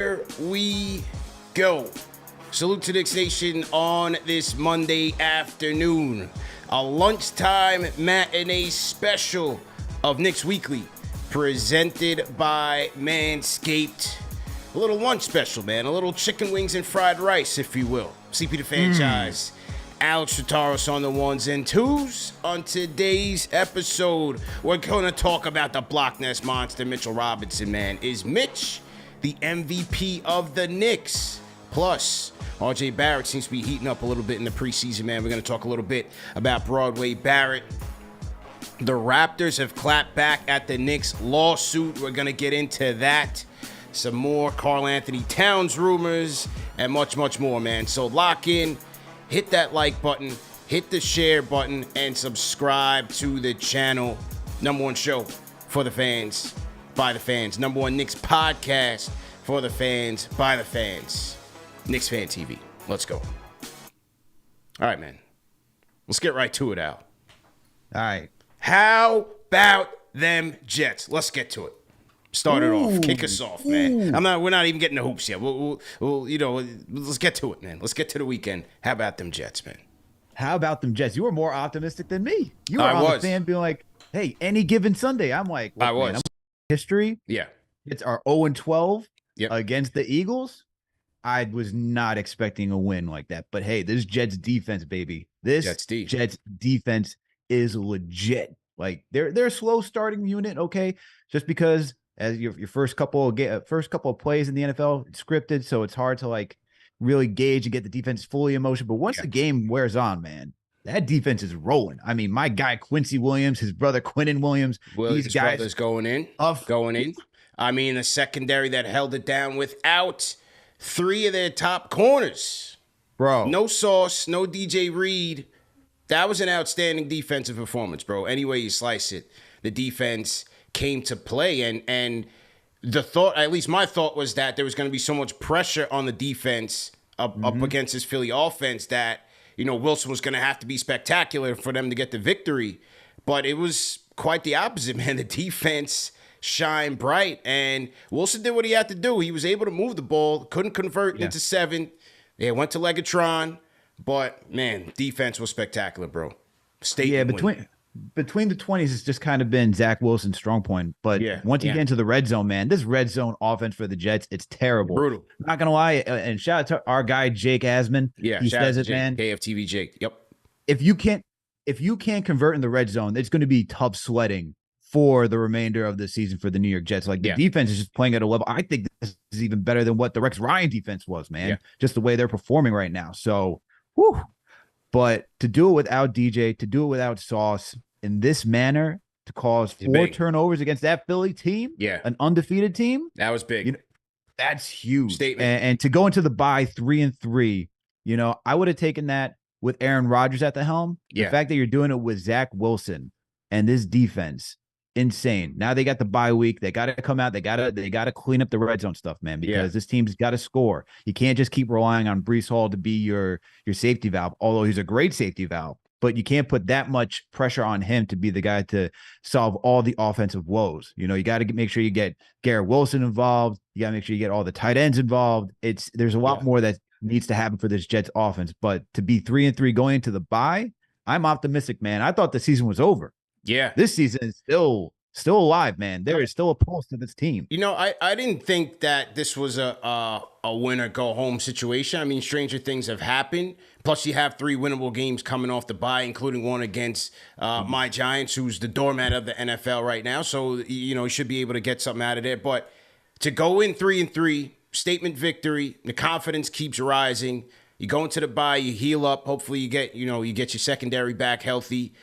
Here we go. Salute to Knicks Nation on this Monday afternoon. A lunchtime matinee special of Knicks Weekly presented by Manscaped. A little lunch special, man. A little chicken wings and fried rice, if you will. CP the franchise. Alex Trataros on the ones and twos. On today's episode, we're going to talk about the block nest monster, Mitchell Robinson, man. Is Mitch the MVP of the Knicks? Plus, RJ Barrett seems to be heating up a little bit in the preseason, man. We're going to talk a little bit about Broadway Barrett. The Raptors have clapped back at the Knicks lawsuit. We're going to get into that. Some more Karl Anthony Towns rumors and much, much more, man. So lock in, hit that like button, hit the share button, and subscribe to the channel. Number one show for the fans, by the fans. Number one Knicks podcast for the fans, by the fans. KnicksFanTV. Let's go. All right, man. Let's get right to it, Al. All right. How about them Jets? Let's get to it. Start it off. Kick us off, man. We're not even getting the hoops yet. We'll, let's get to it, man. Let's get to the weekend. How about them Jets, man? How about them Jets? You were more optimistic than me. You were on the fan being like, hey, any given Sunday. I'm like, I was. Man, history. Yeah. It's our 0-12 Yep. against the Eagles. I was not expecting a win like that. But hey, this Jets defense, baby. This Jets defense is legit. Like they're a slow starting unit, okay? Just because as your first couple of plays in the NFL, it's scripted, so it's hard to like really gauge and get the defense fully in motion. But once the game wears on, man, that defense is rolling. I mean, my guy Quincy Williams, his brother Quinnen Williams, these guys going in. I mean, the secondary that held it down without three of their top corners. Bro. No Sauce, no DJ Reed. That was an outstanding defensive performance, bro. Any way you slice it, the defense came to play. And the thought, at least my thought, was that there was going to be so much pressure on the defense up against this Philly offense that, Wilson was going to have to be spectacular for them to get the victory. But it was quite the opposite, man. The defense shined bright, and Wilson did what he had to do. He was able to move the ball, couldn't convert into seven. They went to Legatron, but, man, defense was spectacular, bro. Between the 20s, it's just kind of been Zach Wilson's strong point. But once you get into the red zone, man, this red zone offense for the Jets, it's terrible. Brutal. Not going to lie. And shout out to our guy, Jake Asman. Yeah, he says it, man. KFTV Jake. Yep. If you can't convert in the red zone, it's going to be tough sledding for the remainder of the season for the New York Jets. Like the defense is just playing at a level. I think this is even better than what the Rex Ryan defense was, man. Just the way they're performing right now. So, whew. But to do it without DJ, to do it without Sauce in this manner, to cause four turnovers against that Philly team, an undefeated team, that was big. That's huge. Statement. And to go into the bye 3-3, I would have taken that with Aaron Rodgers at the helm. The fact that you're doing it with Zach Wilson and this defense, insane. Now they got the bye week. They got to come out. They got to clean up the red zone stuff, man, because this team's got to score. You can't just keep relying on Breece Hall to be your safety valve, although he's a great safety valve. But you can't put that much pressure on him to be the guy to solve all the offensive woes. You got to make sure you get Garrett Wilson involved. You got to make sure you get all the tight ends involved. There's a lot more that needs to happen for this Jets offense. But to be 3-3 going into the bye, I'm optimistic, man. I thought the season was over. Yeah. This season is still alive, man. There is still a pulse to this team. I didn't think that this was a win or go home situation. I mean, stranger things have happened. Plus, you have 3 winnable games coming off the bye, including one against my Giants, who's the doormat of the NFL right now. So, you should be able to get something out of there. But to go in 3-3, statement victory, the confidence keeps rising. You go into the bye, you heal up. Hopefully, you get your secondary back healthy.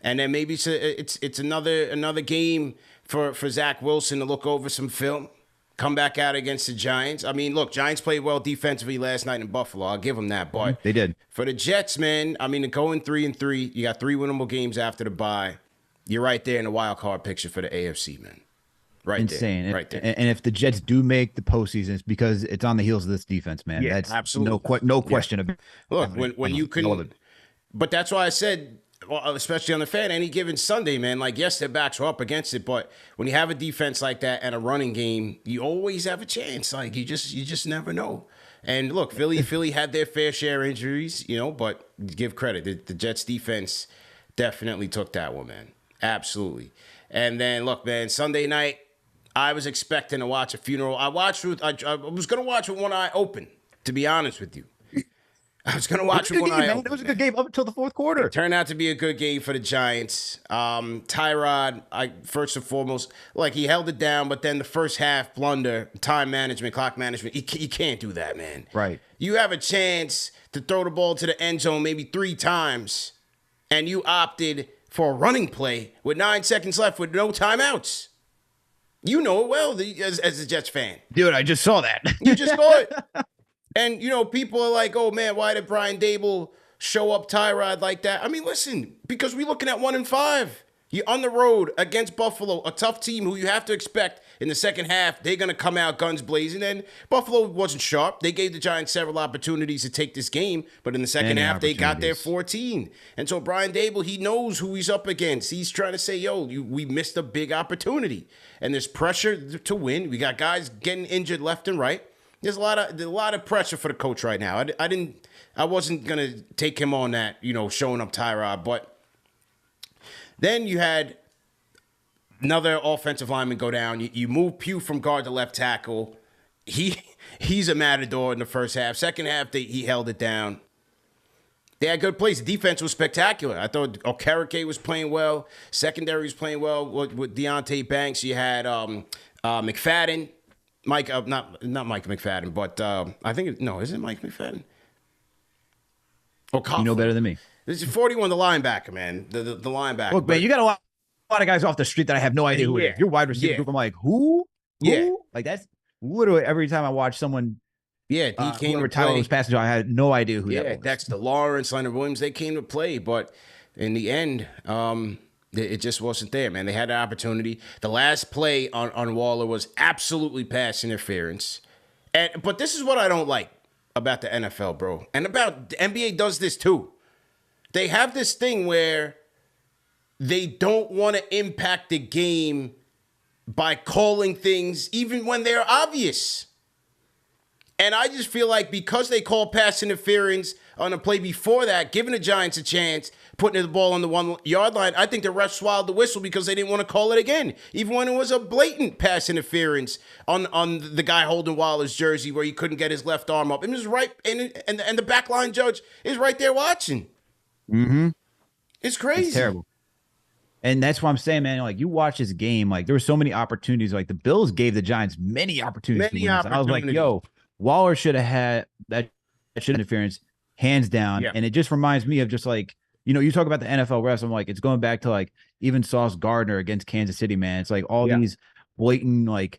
And then maybe it's another game for Zach Wilson to look over some film, come back out against the Giants. I mean, look, Giants played well defensively last night in Buffalo. I'll give them that. But they did. For the Jets, man, I mean, to go in 3-3, you got 3 winnable games after the bye. You're right there in the wild card picture for the AFC, man. Insane. Right there. And if the Jets do make the postseason, it's because it's on the heels of this defense, man. Yeah, that's absolutely. No question of it. Look, when you can, but that's why I said well, especially on the fan, any given Sunday, man. Like, yes, their backs are up against it, but when you have a defense like that and a running game, you always have a chance. Like, you just never know. And look, Philly had their fair share of injuries, but give credit. The Jets defense definitely took that one, man. Absolutely. And then, look, man, Sunday night, I was expecting to watch a funeral. I was going to watch with one eye open, to be honest with you. I was going to watch with one eye open. It was a good game up until the fourth quarter. It turned out to be a good game for the Giants. Tyrod, first and foremost, like, he held it down, but then the first half blunder, time management, clock management, you can't do that, man. Right. You have a chance to throw the ball to the end zone maybe 3 times, and you opted for a running play with 9 seconds left with no timeouts. You know it well as a Jets fan. Dude, I just saw that. You just saw it. And, people are like, oh, man, why did Brian Dable show up Tyrod like that? I mean, listen, because we're looking at 1-5. You're on the road against Buffalo, a tough team who you have to expect in the second half, they're going to come out guns blazing. And Buffalo wasn't sharp. They gave the Giants several opportunities to take this game, but in the second half, they got their 14. And so Brian Dable, he knows who he's up against. He's trying to say, we missed a big opportunity. And there's pressure to win. We got guys getting injured left and right. There's a lot of pressure for the coach right now. I wasn't gonna take him on that, showing up Tyrod. But then you had another offensive lineman go down. You move Pugh from guard to left tackle. He's a matador in the first half. Second half, he held it down. They had good plays. The defense was spectacular. I thought Okereke was playing well. Secondary was playing well with Deontay Banks. You had McFadden. Mike, not Mike McFadden, but I think is it Mike McFadden? Oh, you know better than me. This is 41, the linebacker, man. The linebacker. Look, man, you got a lot of guys off the street that I have no idea who it is. Your wide receiver group, I'm like, who? Yeah. Like, that's literally every time I watch someone. Yeah, he came to Tyler was passing. I had no idea who that was. Dexter Lawrence, Leonard Williams, they came to play, but in the end, it just wasn't there, man. They had an opportunity. The last play on Waller was absolutely pass interference. But this is what I don't like about the NFL, bro. And about the NBA does this too. They have this thing where they don't want to impact the game by calling things even when they're obvious. And I just feel like because they called pass interference on a play before that, giving the Giants a chance, putting the ball on the 1 yard line, I think the refs swallowed the whistle because they didn't want to call it again, even when it was a blatant pass interference on the guy holding Waller's jersey where he couldn't get his left arm up. And it was right, and the backline judge is right there watching. Mm-hmm. It's crazy. It's terrible. And that's why I'm saying, man, like, you watch this game, like, there were so many opportunities. Like, the Bills gave the Giants many opportunities to win. I was like, yo, Waller should have had that interference hands down. Yeah. And it just reminds me of just like, you talk about the NFL refs. I'm like, it's going back to like even Sauce Gardner against Kansas City, man. It's like all these blatant,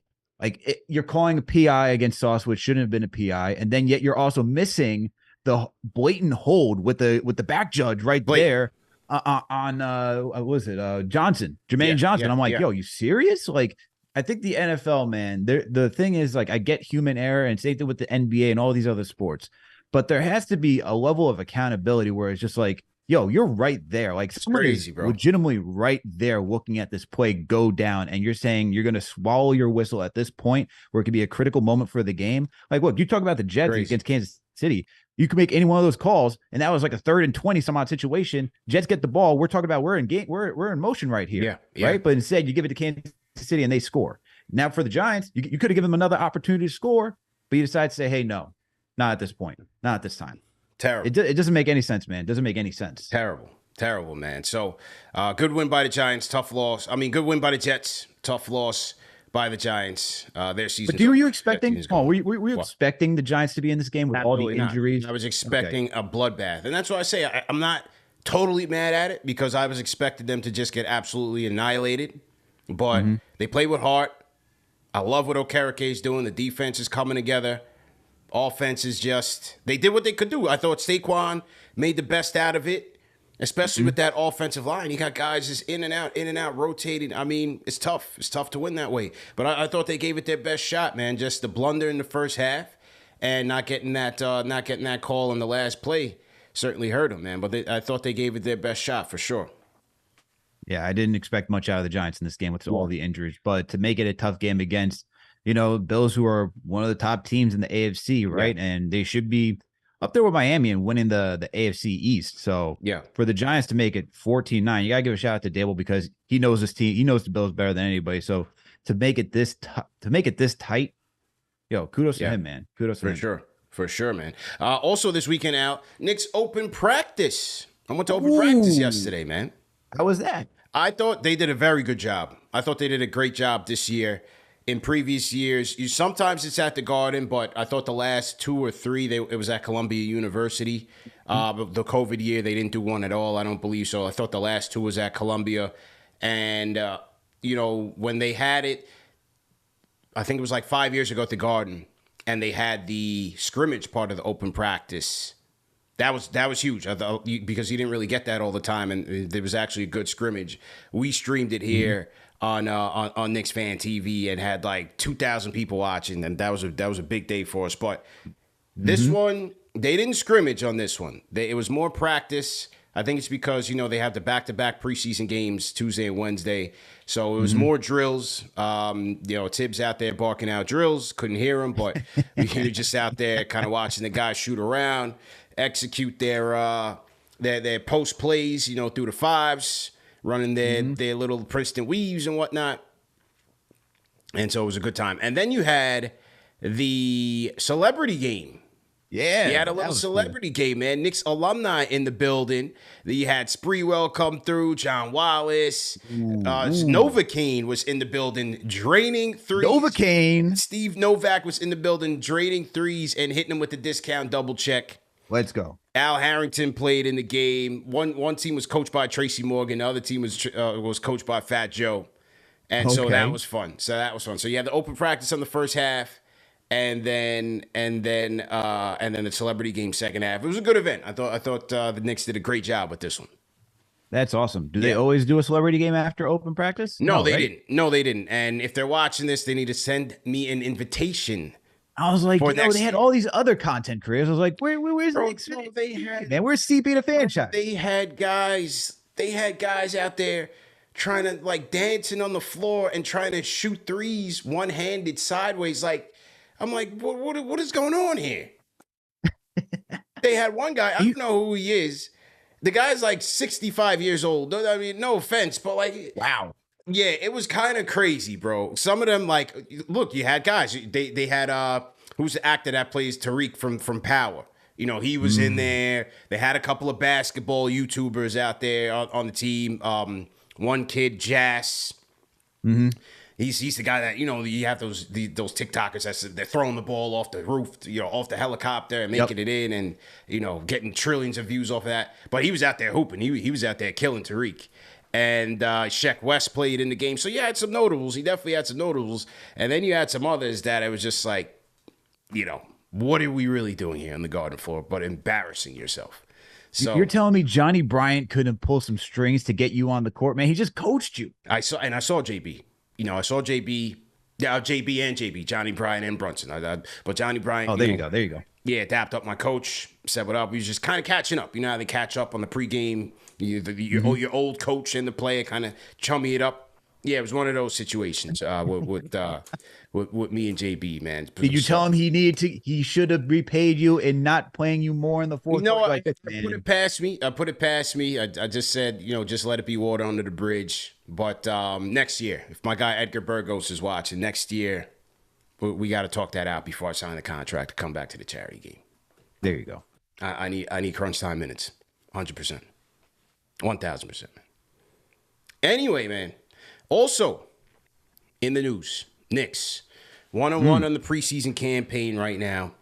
you're calling a PI against Sauce, which shouldn't have been a PI. And then yet you're also missing the blatant hold with the back judge right there on what was it? Johnson, Jermaine Johnson. I'm like, yo, you serious? Like, I think the NFL, man, the thing is, like, I get human error, and same thing with the NBA and all these other sports, but there has to be a level of accountability where it's just like, yo, you're right there. Like, somebody's legitimately right there looking at this play go down, and you're saying you're going to swallow your whistle at this point where it could be a critical moment for the game. Like, look, you talk about the Jets against Kansas City. You can make any one of those calls, and that was like a 3rd and 20 some odd situation. Jets get the ball. We're talking about we're in game. We're in motion right here, right? But instead, you give it to Kansas City and they score. Now for the Giants, you could have given them another opportunity to score, but you decide to say, hey, no, not at this point, not at this time. Terrible. It doesn't make any sense, man. It doesn't make any sense. Terrible, man. So good win by the Giants, tough loss. I mean, good win by the Jets, tough loss by the Giants. Their season. But were you expecting? Were you expecting the Giants to be in this game with all the injuries? I was expecting a bloodbath, and that's why I say I'm not totally mad at it because I was expecting them to just get absolutely annihilated. But they play with heart. I love what Okereke is doing. The defense is coming together. Offense is just, they did what they could do. I thought Saquon made the best out of it, especially with that offensive line. You got guys just in and out, rotating. I mean, it's tough. It's tough to win that way. But I thought they gave it their best shot, man. Just the blunder in the first half and not getting that call in the last play. certainly hurt them, man. But I thought they gave it their best shot for sure. Yeah, I didn't expect much out of the Giants in this game with all the injuries, but to make it a tough game against, Bills, who are one of the top teams in the AFC, right? Yeah. And they should be up there with Miami and winning the AFC East. So yeah, for the Giants to make it 14-9, you got to give a shout out to Dable because he knows this team. He knows the Bills better than anybody. So to make it this tight, kudos to him, man. Kudos to him. For sure, man. Also this weekend out, Knicks open practice. I went to open practice yesterday, man. How was that? I thought they did a very good job. I thought they did a great job this year. In previous years, sometimes it's at the Garden, but I thought the last 2 or 3, it was at Columbia University. The COVID year, they didn't do one at all. I don't believe so. I thought the last 2 was at Columbia. And, when they had it, I think it was like 5 years ago at the Garden, and they had the scrimmage part of the open practice. That was huge. I thought, because you didn't really get that all the time, and there was actually a good scrimmage. We streamed it here on KnicksFanTV and had like 2,000 people watching, and that was a big day for us. But this one, they didn't scrimmage on this one. It was more practice. I think it's because they have the back-to-back preseason games Tuesday and Wednesday, so it was more drills. Thibs out there barking out drills. Couldn't hear him, but we were just out there kind of watching the guys shoot around, execute their post plays, through the fives, running their little Princeton weaves and whatnot. And so it was a good time. And then you had the celebrity game. Yeah. You had a little celebrity game, man. Knicks alumni in the building. You had Spreewell come through, John Wallace. Novocaine was in the building draining threes. Novocaine. Steve Novak was in the building draining threes and hitting them with the discount double check. Let's go. Al Harrington played in the game. One team was coached by Tracy Morgan. The other team was coached by Fat Joe. And so that was fun. So you had the open practice on the first half, and then the celebrity game second half. It was a good event. I thought the Knicks did a great job with this one. That's awesome. Do they always do a celebrity game after open practice? No, they didn't. No, they didn't. And if they're watching this, they need to send me an invitation. I was like, they had all these other content creators. I was like, where's the Knicks? Man, where's CP the franchise? They had guys out there trying to like dancing on the floor and trying to shoot threes one-handed sideways. Like, I'm like, what is going on here? They had one guy, I don't know who he is. The guy's like 65 years old. I mean, no offense, but like, wow. Yeah, it was kind of crazy, bro. Some of them, like, look, you had guys. They had who's the actor that plays Tariq from Power? He was in there. They had a couple of basketball YouTubers out there on the team. One kid, Jazz. He's the guy that you have those TikTokers they're throwing the ball off the roof, off the helicopter and making it in, and getting trillions of views off of that. But he was out there hooping. He was out there killing Tariq. And Sheck West played in the game. So you had some notables. He definitely had some notables. And then you had some others that it was just like, what are we really doing here on the Garden floor but embarrassing yourself? So you're telling me Johnny Bryant couldn't pull some strings to get you on the court, man? He just coached you. I saw JB. I saw JB. Yeah, JB and JB, Johnny Bryant and Brunson. But Johnny Bryant. Oh, there you go. Yeah, dapped up my coach, said what up. He was just kind of catching up. You know how they catch up on the pregame. Your old coach and the player kind of chummy it up. Yeah, it was one of those situations with me and JB, man. Did you tell him he should have repaid you and not playing you more in the fourth? No, I put it past me. I just said, just let it be water under the bridge. But next year, if my guy Edgar Burgos is watching, next year, we got to talk that out before I sign the contract to come back to the charity game. There you go. I need crunch time minutes, 100%, 1,000%. Anyway, man. Also, in the news, Knicks 1-1 on the preseason campaign right now.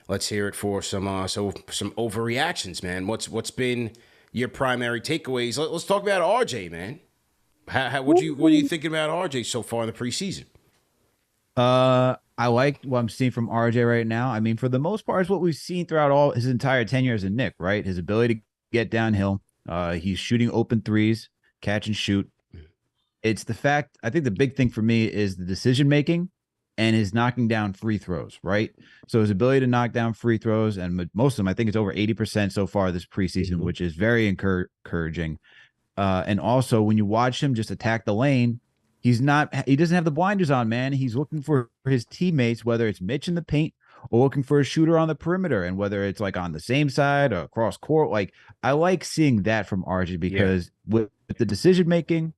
Let's hear it for some overreactions, man. What's been your primary takeaways? Let's talk about RJ, man. What are you thinking about RJ so far in the preseason? I like what I'm seeing from RJ right now. I mean, for the most part, it's what we've seen throughout all his entire tenure as a Knick, right? His ability to get downhill. He's shooting open threes, catch and shoot. It's the fact, I think the big thing for me is the decision making and is knocking down free throws, right? So his ability to knock down free throws, and most of them, I think it's over 80% so far this preseason, which is very encouraging. And also when you watch him just attack the lane, he doesn't have the blinders on, man. He's looking for his teammates, whether it's Mitch in the paint or looking for a shooter on the perimeter, and whether it's like on the same side or across court. Like, I like seeing that from RJ because with the decision making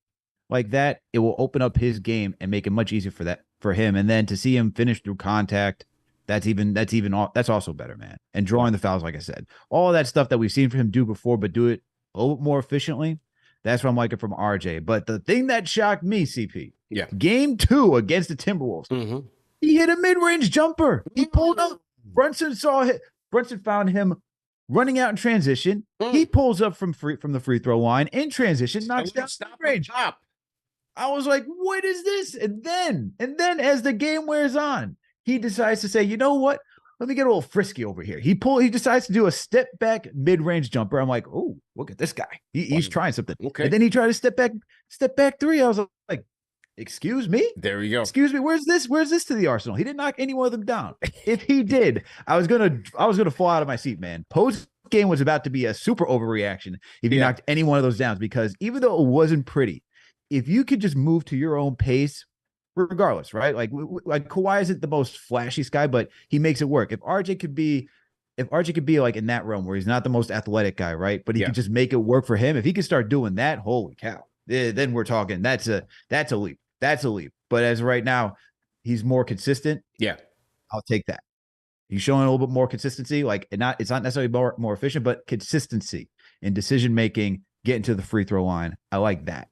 like that, it will open up his game and make it much easier for him. And then to see him finish through contact, that's also better, man. And drawing the fouls, like I said, all of that stuff that we've seen from him do before, but do it a little bit more efficiently. That's what I'm liking from RJ. But the thing that shocked me, CP, game 2 against the Timberwolves, he hit a mid-range jumper. He pulled up. Brunson found him running out in transition. He pulls up from the free throw line in transition, knocks down mid-range. I was like, what is this? And then as the game wears on, he decides to say, you know what? Let me get a little frisky over here. He decides to do a step back mid-range jumper. I'm like, oh, look at this guy. He's trying something. Okay. And then he tried to step back 3. I was like, excuse me? There we go. Excuse me. Where's this to the arsenal? He didn't knock any one of them down. If he did, I was gonna fall out of my seat, man. Post game was about to be a super overreaction if he knocked any one of those down, because even though it wasn't pretty, if you could just move to your own pace, regardless, right? Like Kawhi isn't the most flashy guy, but he makes it work. If RJ could be like in that realm where he's not the most athletic guy, right? But he could just make it work for him. If he could start doing that, holy cow, then we're talking. That's a leap. That's a leap. But as of right now, he's more consistent. Yeah, I'll take that. He's showing a little bit more consistency. Like it's not necessarily more efficient, but consistency in decision making, getting to the free throw line. I like that.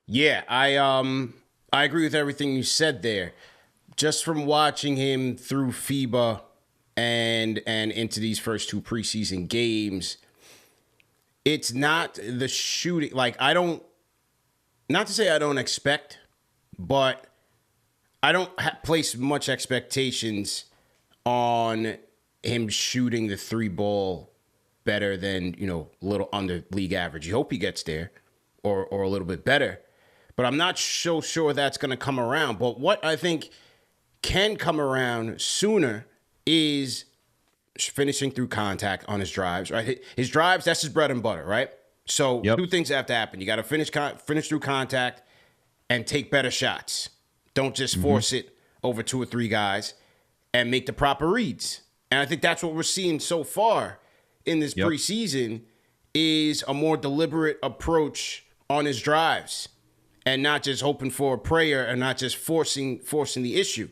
Yeah, I agree with everything you said there. Just from watching him through FIBA and into these first 2 preseason games, it's not the shooting. Like, not to say I don't expect, but I don't place much expectations on him shooting the 3 ball better than, a little under league average. You hope he gets there or a little bit better. But I'm not so sure that's going to come around. But what I think can come around sooner is finishing through contact on his drives, right? His drives, that's his bread and butter, right? So 2 things have to happen. You got to finish through contact and take better shots. Don't just force it over 2 or 3 guys, and make the proper reads. And I think that's what we're seeing so far in this preseason is a more deliberate approach on his drives. And not just hoping for a prayer and not just forcing the issue.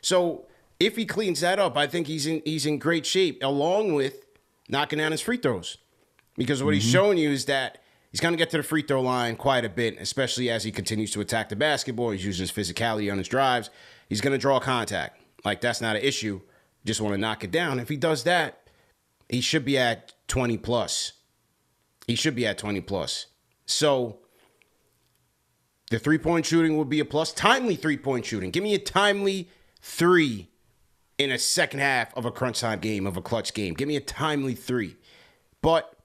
So if he cleans that up, I think he's in great shape, along with knocking down his free throws. Because what he's showing you is that he's going to get to the free throw line quite a bit, especially as he continues to attack the basketball. He's using his physicality on his drives. He's going to draw contact. Like, that's not an issue. Just want to knock it down. If he does that, he should be at 20 plus. So the 3-point shooting will be a plus. Timely 3-point shooting. Give me a timely 3 in a second half of a crunch time game, of a clutch game. Give me a timely 3. But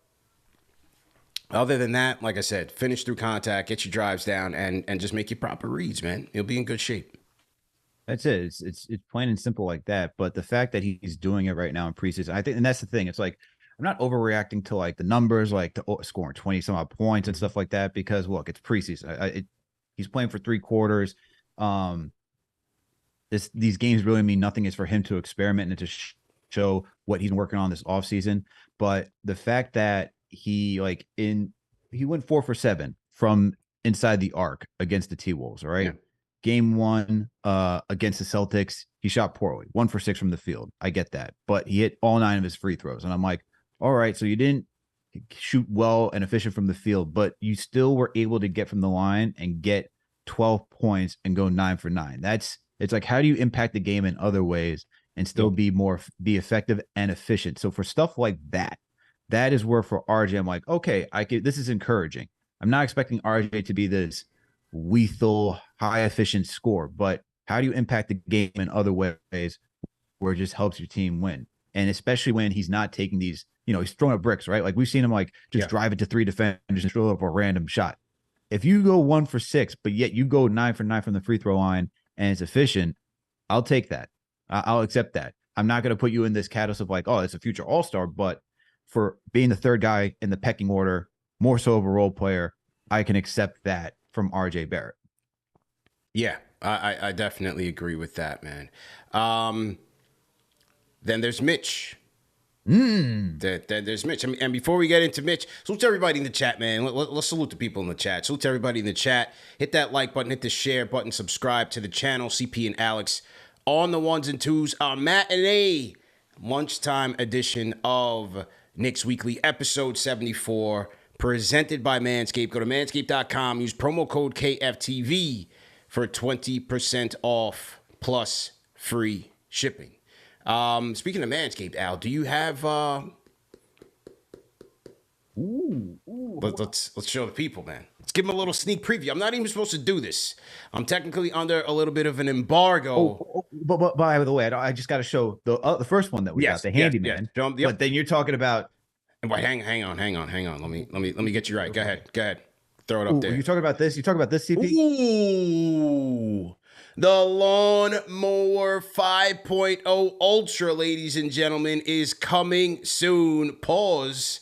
other than that, like I said, finish through contact, get your drives down, and just make your proper reads, man. You'll be in good shape. That's it. It's plain and simple like that. But the fact that he's doing it right now in preseason, I think, and that's the thing. It's like, I'm not overreacting to like the numbers, like to scoring 20 some odd points and stuff like that, because look, it's preseason. He's playing for 3 quarters. These games really mean nothing. Is for him to experiment and to show what he's working on this offseason. But the fact that he went 4 for 7 from inside the arc against the T-Wolves, all right? Yeah. Game 1 against the Celtics, he shot poorly. 1 for 6 from the field. I get that. But he hit all 9 of his free throws. And I'm like, all right, so you didn't shoot well and efficient from the field, but you still were able to get from the line and get 12 points and go 9 for 9. It's like, how do you impact the game in other ways and still be effective and efficient? So for stuff like that is where for RJ, I'm like, okay, this is encouraging. I'm not expecting RJ to be this lethal, high efficient score, but how do you impact the game in other ways where it just helps your team win? And especially when he's not taking these, he's throwing up bricks, right? Like we've seen him just drive it to 3 defenders and throw up a random shot. If you go 1 for 6, but yet you go 9 for 9 from the free throw line and it's efficient, I'll take that. I'll accept that. I'm not going to put you in this category of like, oh, it's a future all-star, but for being the third guy in the pecking order, more so of a role player, I can accept that from RJ Barrett. Yeah, I definitely agree with that, man. Then there's Mitch. There's Mitch. And before we get into Mitch, salute to everybody in the chat, man. Let's salute the people in the chat. Salute to everybody in the chat. Hit that like button, hit the share button, subscribe to the channel. CP and Alex on the ones and twos. Our matinee lunchtime edition of Knicks Weekly, episode 74, presented by Manscaped. Go to manscaped.com. Use promo code KFTV for 20% off plus free shipping. Speaking of Manscaped, Al, do you have let's show the people, man. Let's give them a little sneak preview. I'm not even supposed to do this. I'm technically under a little bit of an embargo. But by the way, I just got to show the first one that we got, the handyman. Yep. But then you're talking about. Wait, hang on. Let me get you right. Go ahead. Throw it up there. You talking about this? You talking about this, CP? Ooh. The Lawnmower 5.0 Ultra, ladies and gentlemen, is coming soon. Pause.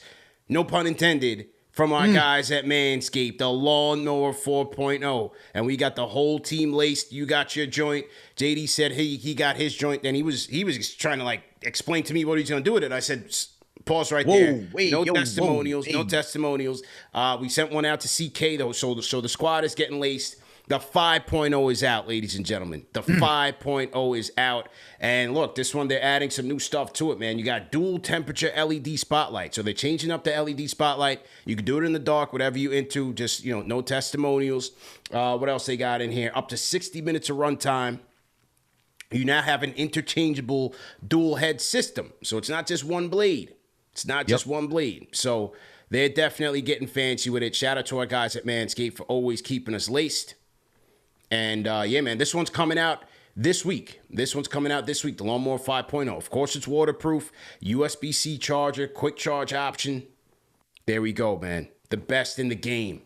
No pun intended. From our guys at Manscaped, the Lawnmower 4.0. And we got the whole team laced. You got your joint. JD said he got his joint. Then he was trying to like explain to me what he's going to do with it. I said, pause right there. No testimonials. We sent one out to CK, though, so the squad is getting laced. The 5.0 is out, ladies and gentlemen. The 5.0 is out. And look, this one, they're adding some new stuff to it, man. You got dual temperature LED spotlight. So they're changing up the LED spotlight. You can do it in the dark, whatever you're into. Just, no testimonials. What else they got in here? Up to 60 minutes of runtime. You now have an interchangeable dual head system. So it's not just one blade. One blade. So they're definitely getting fancy with it. Shout out to our guys at Manscaped for always keeping us laced. And yeah, man, this one's coming out this week. The Lawnmower 5.0. Of course, it's waterproof. USB-C charger, quick charge option. There we go, man. The best in the game.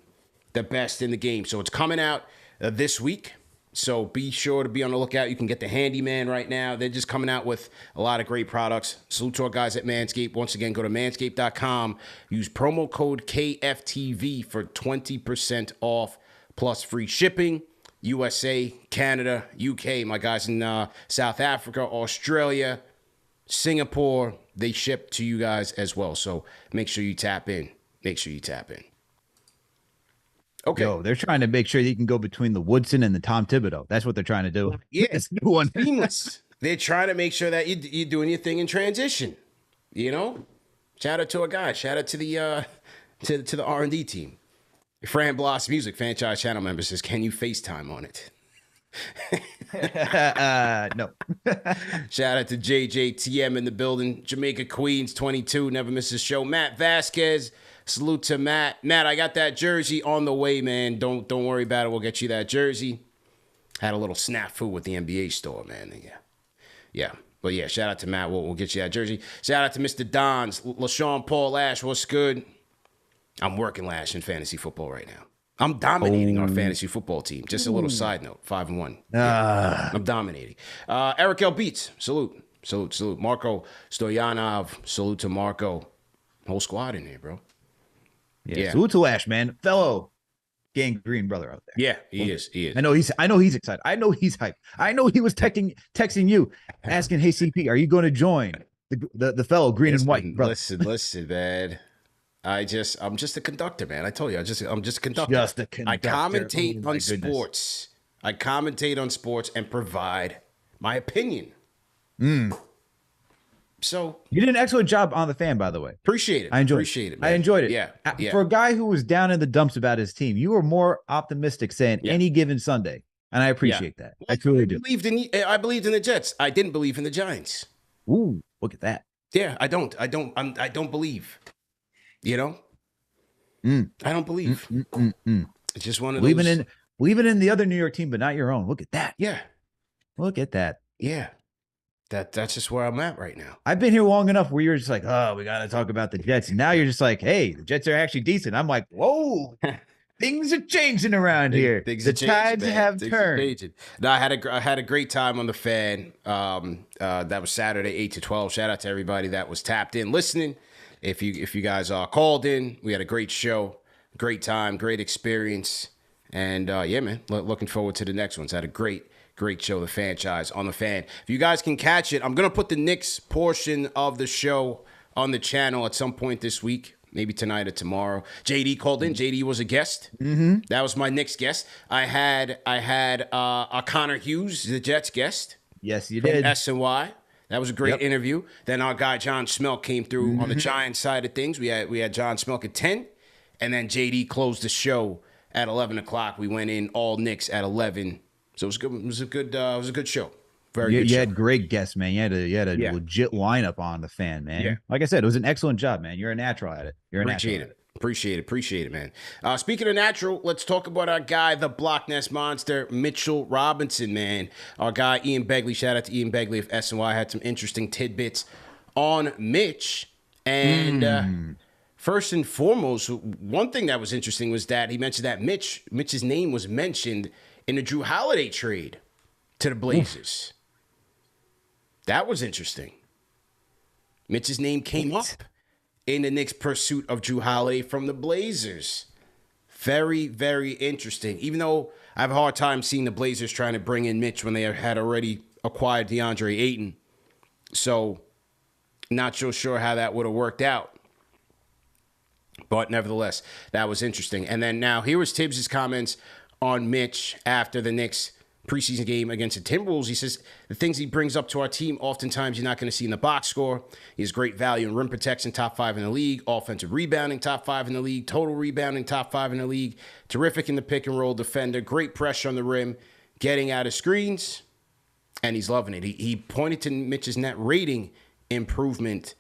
So it's coming out this week. So be sure to be on the lookout. You can get the handyman right now. They're just coming out with a lot of great products. Salute to our guys at Manscaped. Once again, go to manscaped.com. Use promo code KFTV for 20% off plus free shipping. USA, Canada, UK, my guys in South Africa, Australia, Singapore, they ship to you guys as well. So make sure you tap in. Okay. Yo, they're trying to make sure that you can go between the Woodson and the Tom Thibodeau. That's what they're trying to do. Yeah, it's seamless. They're trying to make sure that you're doing your thing in transition. Shout out to our guys. Shout out to the to the R&D team. Fran Bloss Music franchise channel member says, "Can you FaceTime on it?" No. Shout out to JJTM in the building. Jamaica Queens 22 never misses show. Matt Vasquez. Salute to Matt. Matt, I got that jersey on the way, man. Don't worry about it. We'll get you that jersey. Had a little snafu with the NBA store, man. Yeah. But yeah, shout out to Matt. We'll get you that jersey. Shout out to Mr. Dons. LaShawn Paul Ash, what's good? I'm working Lash in fantasy football right now. I'm dominating our fantasy football team. Just a little side note, 5-1. Yeah, I'm dominating. Eric L. Beats, salute. Marco Stoyanov, salute to Marco. Whole squad in here, bro. Yeah. Salute to Lash, man. Fellow gangrene brother out there. Yeah, he is. I know he's excited. I know he's hyped. I know he was texting you, asking, "Hey, CP, are you going to join the fellow green and white brother?" Listen, man. I'm just a conductor, man. I told you, I'm just a conductor. I commentate on sports. I commentate on sports and provide my opinion. So you did an excellent job on the fan, by the way. Appreciate it. I enjoyed it. Yeah. For a guy who was down in the dumps about his team, you were more optimistic saying any given Sunday, and I appreciate that. Well, I truly do. I believed in the Jets. I didn't believe in the Giants. Ooh, look at that. Yeah, I don't believe. I don't believe. It's just one of those. Believing in the other New York team, but not your own. Look at that. Yeah. Look at that. Yeah. That's just where I'm at right now. I've been here long enough where you're just like, oh, we got to talk about the Jets. And now you're just like, hey, the Jets are actually decent. I'm like, whoa. Things are changing around here. The tides have turned. No, I had a great time on the fan. That was Saturday, 8 to 12. Shout out to everybody that was tapped in listening. If you guys called in, we had a great show, great time, great experience, and yeah, man, looking forward to the next ones. Had a great show, the franchise on the fan. If you guys can catch it, I'm gonna put the Knicks portion of the show on the channel at some point this week. Maybe tonight or tomorrow. JD called in. JD was a guest. Mm-hmm. That was my Knicks guest. I had Connor Hughes, the Jets guest. Yes, you did. SNY. That was a great interview. Then our guy John Smelk came through on the Giants side of things. We had John Smelk at 10, and then JD closed the show at 11 o'clock. We went in all Knicks at 11. So it was good. It was a good show. Very good. You had great guests, man. You had a legit lineup on the fan, man. Yeah. Like I said, it was an excellent job, man. You're a natural at it. Appreciate it, man. Speaking of natural, let's talk about our guy, the Block Nest Monster, Mitchell Robinson, man. Our guy, Ian Begley. Shout out to Ian Begley of SNY. Had some interesting tidbits on Mitch. And first and foremost, one thing that was interesting was that he mentioned that Mitch's name was mentioned in the Drew Holiday trade to the Blazers. That was interesting. Mitch's name came up in the Knicks' pursuit of Drew Holiday from the Blazers. Very, very interesting. Even though I have a hard time seeing the Blazers trying to bring in Mitch when they had already acquired DeAndre Ayton. So, not so sure how that would have worked out. But nevertheless, that was interesting. And then now, here was Thibs' comments on Mitch after the Knicks' preseason game against the Timberwolves. He says the things he brings up to our team, oftentimes you're not going to see in the box score. He has great value in rim protection, top 5 in the league, offensive rebounding, top 5 in the league, total rebounding, top 5 in the league, terrific in the pick and roll defender, great pressure on the rim, getting out of screens, and he's loving it. He pointed to Mitch's net rating improvement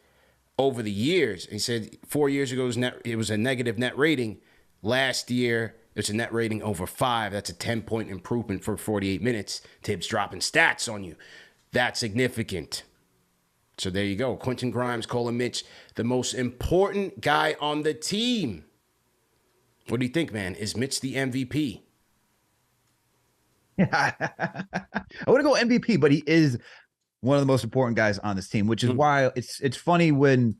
over the years. He said 4 years ago it was a negative net rating. Last year, it's a net rating over 5. That's a 10-point improvement for 48 minutes. Thibs dropping stats on you. That's significant. So there you go. Quentin Grimes calling Mitch the most important guy on the team. What do you think, man? Is Mitch the MVP? I want to go MVP, but he is one of the most important guys on this team, which is why it's funny when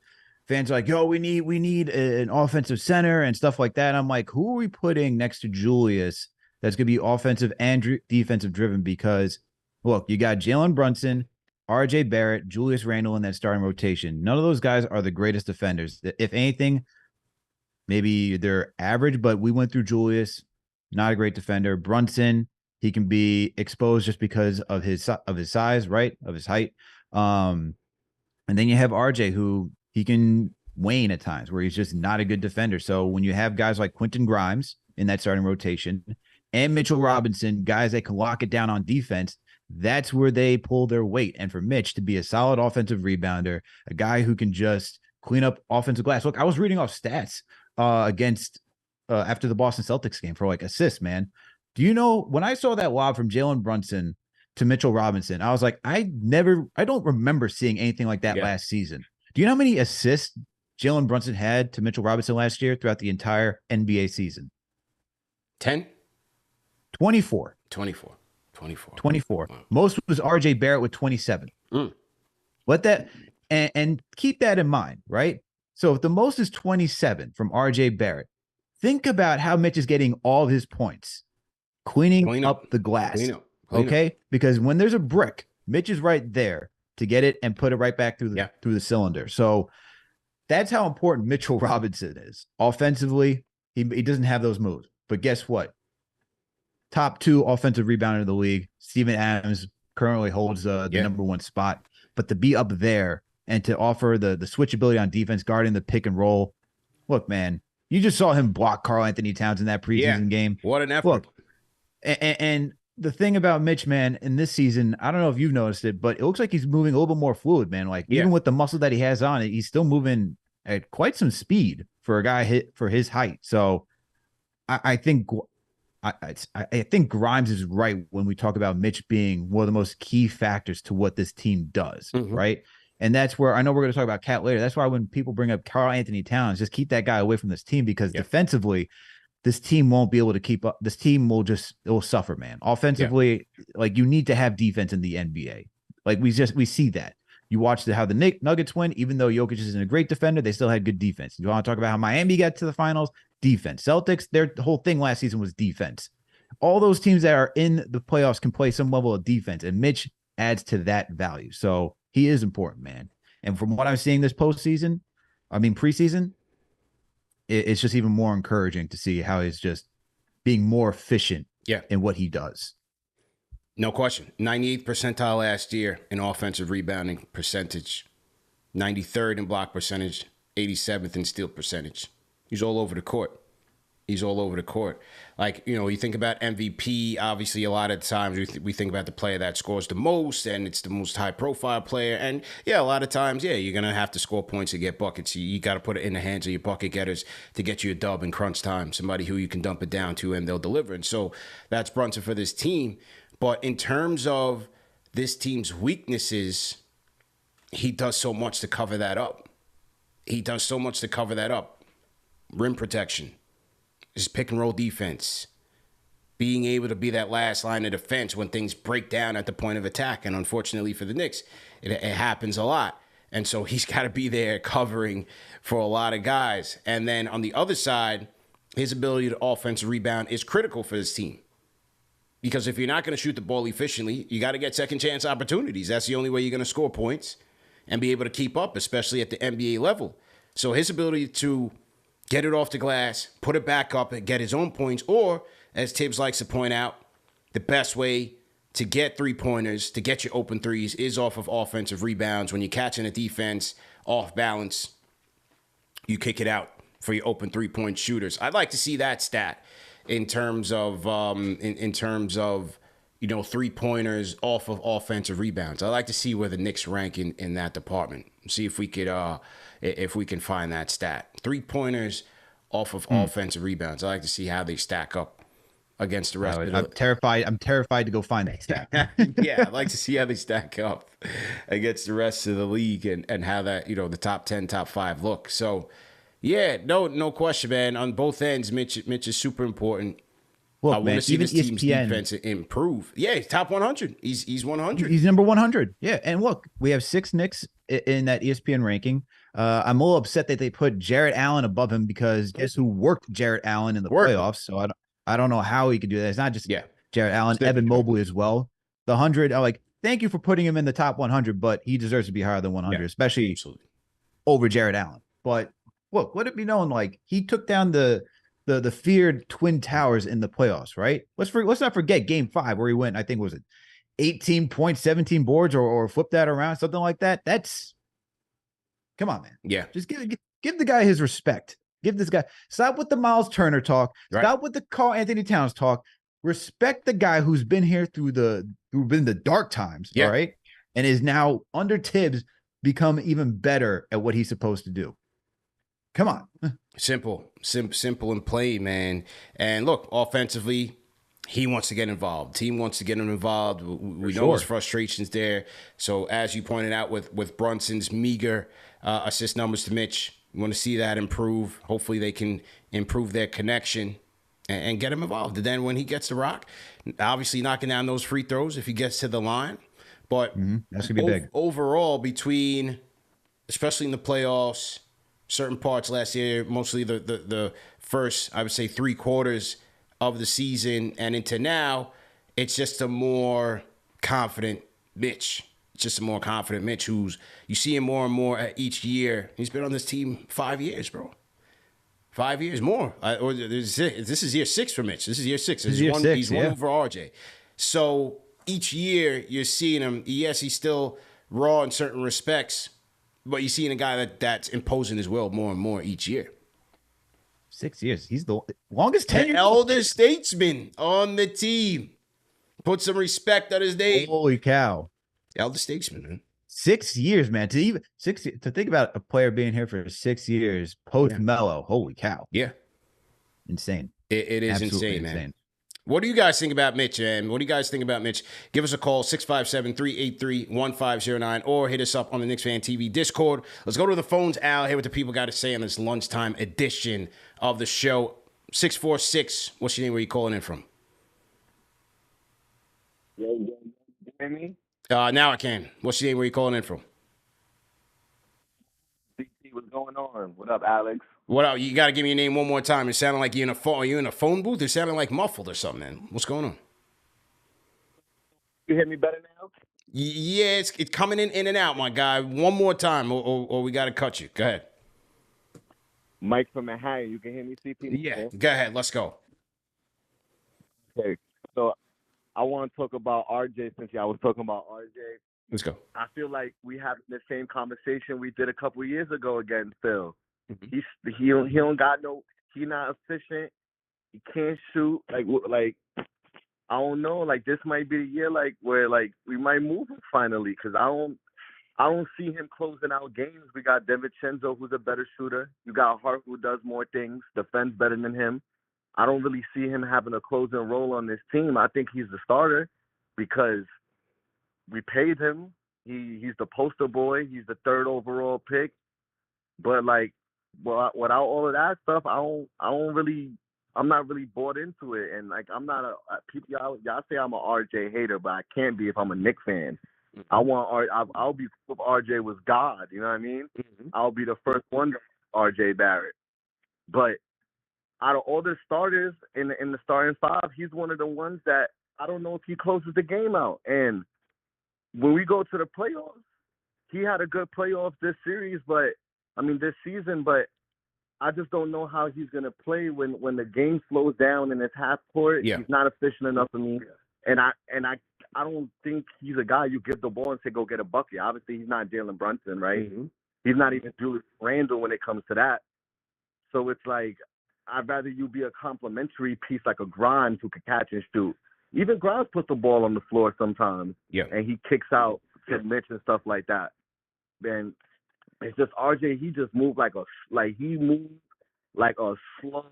fans are like, yo, we need an offensive center and stuff like that. I'm like, who are we putting next to Julius that's going to be offensive and defensive driven? Because, look, you got Jalen Brunson, RJ Barrett, Julius Randle in that starting rotation. None of those guys are the greatest defenders. If anything, maybe they're average, but we went through Julius, not a great defender. Brunson, he can be exposed just because of his size, right? Of his height. And then you have RJ, who he can wane at times where he's just not a good defender. So when you have guys like Quentin Grimes in that starting rotation and Mitchell Robinson, guys that can lock it down on defense, that's where they pull their weight. And for Mitch to be a solid offensive rebounder, a guy who can just clean up offensive glass. Look, I was reading off stats against after the Boston Celtics game for like assists, man. Do you know when I saw that lob from Jalen Brunson to Mitchell Robinson, I was like, I don't remember seeing anything like that last season. Do you know how many assists Jalen Brunson had to Mitchell Robinson last year throughout the entire NBA season? 10? 24. 24. Wow. Most was RJ Barrett with 27. Let that and keep that in mind, right? So if the most is 27 from RJ Barrett, think about how Mitch is getting all of his points. Cleaning up the glass. Okay? Because when there's a brick, Mitch is right there to get it and put it right back through the cylinder. So that's how important Mitchell Robinson is. Offensively, he doesn't have those moves. But guess what? Top 2 offensive rebounder of the league. Steven Adams currently holds the number 1 spot. But to be up there and to offer the switchability on defense, guarding the pick and roll. Look, man, you just saw him block Karl Anthony Towns in that preseason game. What an effort. Look, and the thing about Mitch, man, in this season, I don't know if you've noticed it, but it looks like he's moving a little bit more fluid, man. Like even with the muscle that he has on it, he's still moving at quite some speed for a guy for his height. So I think Grimes is right when we talk about Mitch being one of the most key factors to what this team does, right? And that's where I know we're going to talk about Cat later. That's why when people bring up Karl Anthony Towns, just keep that guy away from this team because defensively, this team won't be able to keep up. This team it will suffer, man. Offensively, like you need to have defense in the NBA. Like we see that. You watch how the Nuggets win, even though Jokic isn't a great defender, they still had good defense. You want to talk about how Miami got to the finals? Defense. Celtics, their whole thing last season was defense. All those teams that are in the playoffs can play some level of defense, and Mitch adds to that value. So he is important, man. And from what I'm seeing this preseason, it's just even more encouraging to see how he's just being more efficient in what he does. No question. 98th percentile last year in offensive rebounding percentage, 93rd in block percentage, 87th in steal percentage. He's all over the court. Like, you think about MVP, obviously a lot of times we think about the player that scores the most, and it's the most high-profile player. And, a lot of times, you're going to have to score points to get buckets. You got to put it in the hands of your bucket getters to get you a dub in crunch time, somebody who you can dump it down to and they'll deliver. And so that's Brunson for this team. But in terms of this team's weaknesses, he does so much to cover that up. Rim protection, his pick and roll defense, being able to be that last line of defense when things break down at the point of attack. And unfortunately for the Knicks, it happens a lot. And so he's got to be there covering for a lot of guys. And then on the other side, his ability to offensive rebound is critical for this team. Because if you're not going to shoot the ball efficiently, you got to get second chance opportunities. That's the only way you're going to score points and be able to keep up, especially at the NBA level. So his ability to get it off the glass, put it back up, and get his own points, or, as Thibs likes to point out, the best way to get three-pointers, to get your open threes, is off of offensive rebounds. When you're catching a defense off balance, you kick it out for your open three-point shooters. I'd like to see that stat in terms of three-pointers off of offensive rebounds. I'd like to see where the Knicks rank in that department. See if we can find that stat. Three-pointers off of offensive rebounds. I'd like to see how they stack up against the rest of the... I'm terrified to go find that stat. Yeah, I'd like to see how they stack up against the rest of the league and how that, the top 10, top 5 look. So, no question, man. On both ends, Mitch is super important. Look, I want to see even this team's ESPN, defense improve. Yeah, he's top 100. He's 100. He's number 100. Yeah, and look, we have 6 Knicks in that ESPN ranking. I'm a little upset that they put Jarrett Allen above him because guess who worked Jarrett Allen in the playoffs? So I don't know how he could do that. It's not just Jarrett Allen, Evan Mobley as well. The 100, thank you for putting him in the top 100, but he deserves to be higher than 100, especially over Jarrett Allen. But look, let it be known, he took down the feared Twin Towers in the playoffs, right? Let's not forget Game 5 where he went, I think, was it 18 points, 17 boards, or flip that around, something like that. Come on, man. Yeah. Just give the guy his respect. Give this guy, stop with the Miles Turner talk. Right. Stop with the Karl Anthony Towns talk. Respect the guy who's been here through the dark times, all right? And is now under Thibs become even better at what he's supposed to do. Come on. Simple and plain, man. And look, offensively, he wants to get involved. Team wants to get him involved. We know his frustrations there. So as you pointed out with Brunson's meager assist numbers to Mitch, we want to see that improve. Hopefully they can improve their connection and get him involved. And then when he gets the rock, obviously knocking down those free throws if he gets to the line. But that's going to be big. Overall, between, especially in the playoffs, certain parts last year, mostly the first, I would say, 3 quarters of the season and into now, it's just a more confident Mitch. It's just a more confident Mitch who's, you see him more and more each year. He's been on this team 5 years, bro. 5 years more. This is year 6 for Mitch. This is year 6. He's one over RJ. So each year you're seeing him, yes, he's still raw in certain respects, but you're seeing a guy that's imposing his will more and more each year. 6 years. He's the longest tenure. Elder statesman on the team. Put some respect on his name. Holy cow. Elder statesman, man. 6 years, man. To think about a player being here for 6 years post Melo. Holy cow. Yeah. Insane. It is Absolutely insane, man. What do you guys think about Mitch, man? What do you guys think about Mitch? Give us a call, 657-383-1509, or hit us up on the Knicks Fan TV Discord. Let's go to the phones. Al, hear what the people got to say on this lunchtime edition of the show. 646. What's your name? Where you calling in from? You hear me? Now I can. What's your name? Where you calling in from? CT, what's going on? What up, Alex? What up? You got to give me your name one more time. It sounded like you're in a phone. Are you in a phone booth? It sounded like muffled or something, man. What's going on? You hear me better now? Yeah, it's coming in and out, my guy. One more time, or we got to cut you. Go ahead. Mike from Manhattan. You can hear me, CP? Yeah, go ahead. Let's go. Okay. So I want to talk about RJ since y'all was talking about RJ. Let's go. I feel like we having the same conversation we did a couple years ago against Phil. Mm-hmm. He don't got no. He not efficient. He can't shoot. Like I don't know. Like this might be the year like where like we might move him finally because I don't see him closing out games. We got DiVincenzo, who's a better shooter. You got Hart, who does more things, defends better than him. I don't really see him having a closing role on this team. I think he's the starter because we paid him. He's the poster boy. He's the third overall pick. But like, without all of that stuff, I'm not really bought into it. And like, I'm not y'all say I'm a RJ hater, but I can't be if I'm a Knicks fan. Mm-hmm. I'll be if RJ was God. You know what I mean? Mm-hmm. I'll be the first one to RJ Barrett. But out of all the starters in the starting five, he's one of the ones that I don't know if he closes the game out. And when we go to the playoffs, he had a good playoff this season, but I just don't know how he's gonna play when the game slows down in his half court. Yeah. He's not efficient enough for me. And I don't think he's a guy you give the ball and say go get a bucket. Obviously he's not Jalen Brunson, right? Mm-hmm. He's not even Julius Randle when it comes to that. So it's like I'd rather you be a complimentary piece like a Grimes who can catch and shoot. Even Grimes puts the ball on the floor sometimes, and he kicks out to Mitch and stuff like that. Then it's just RJ. He just moved like a slow,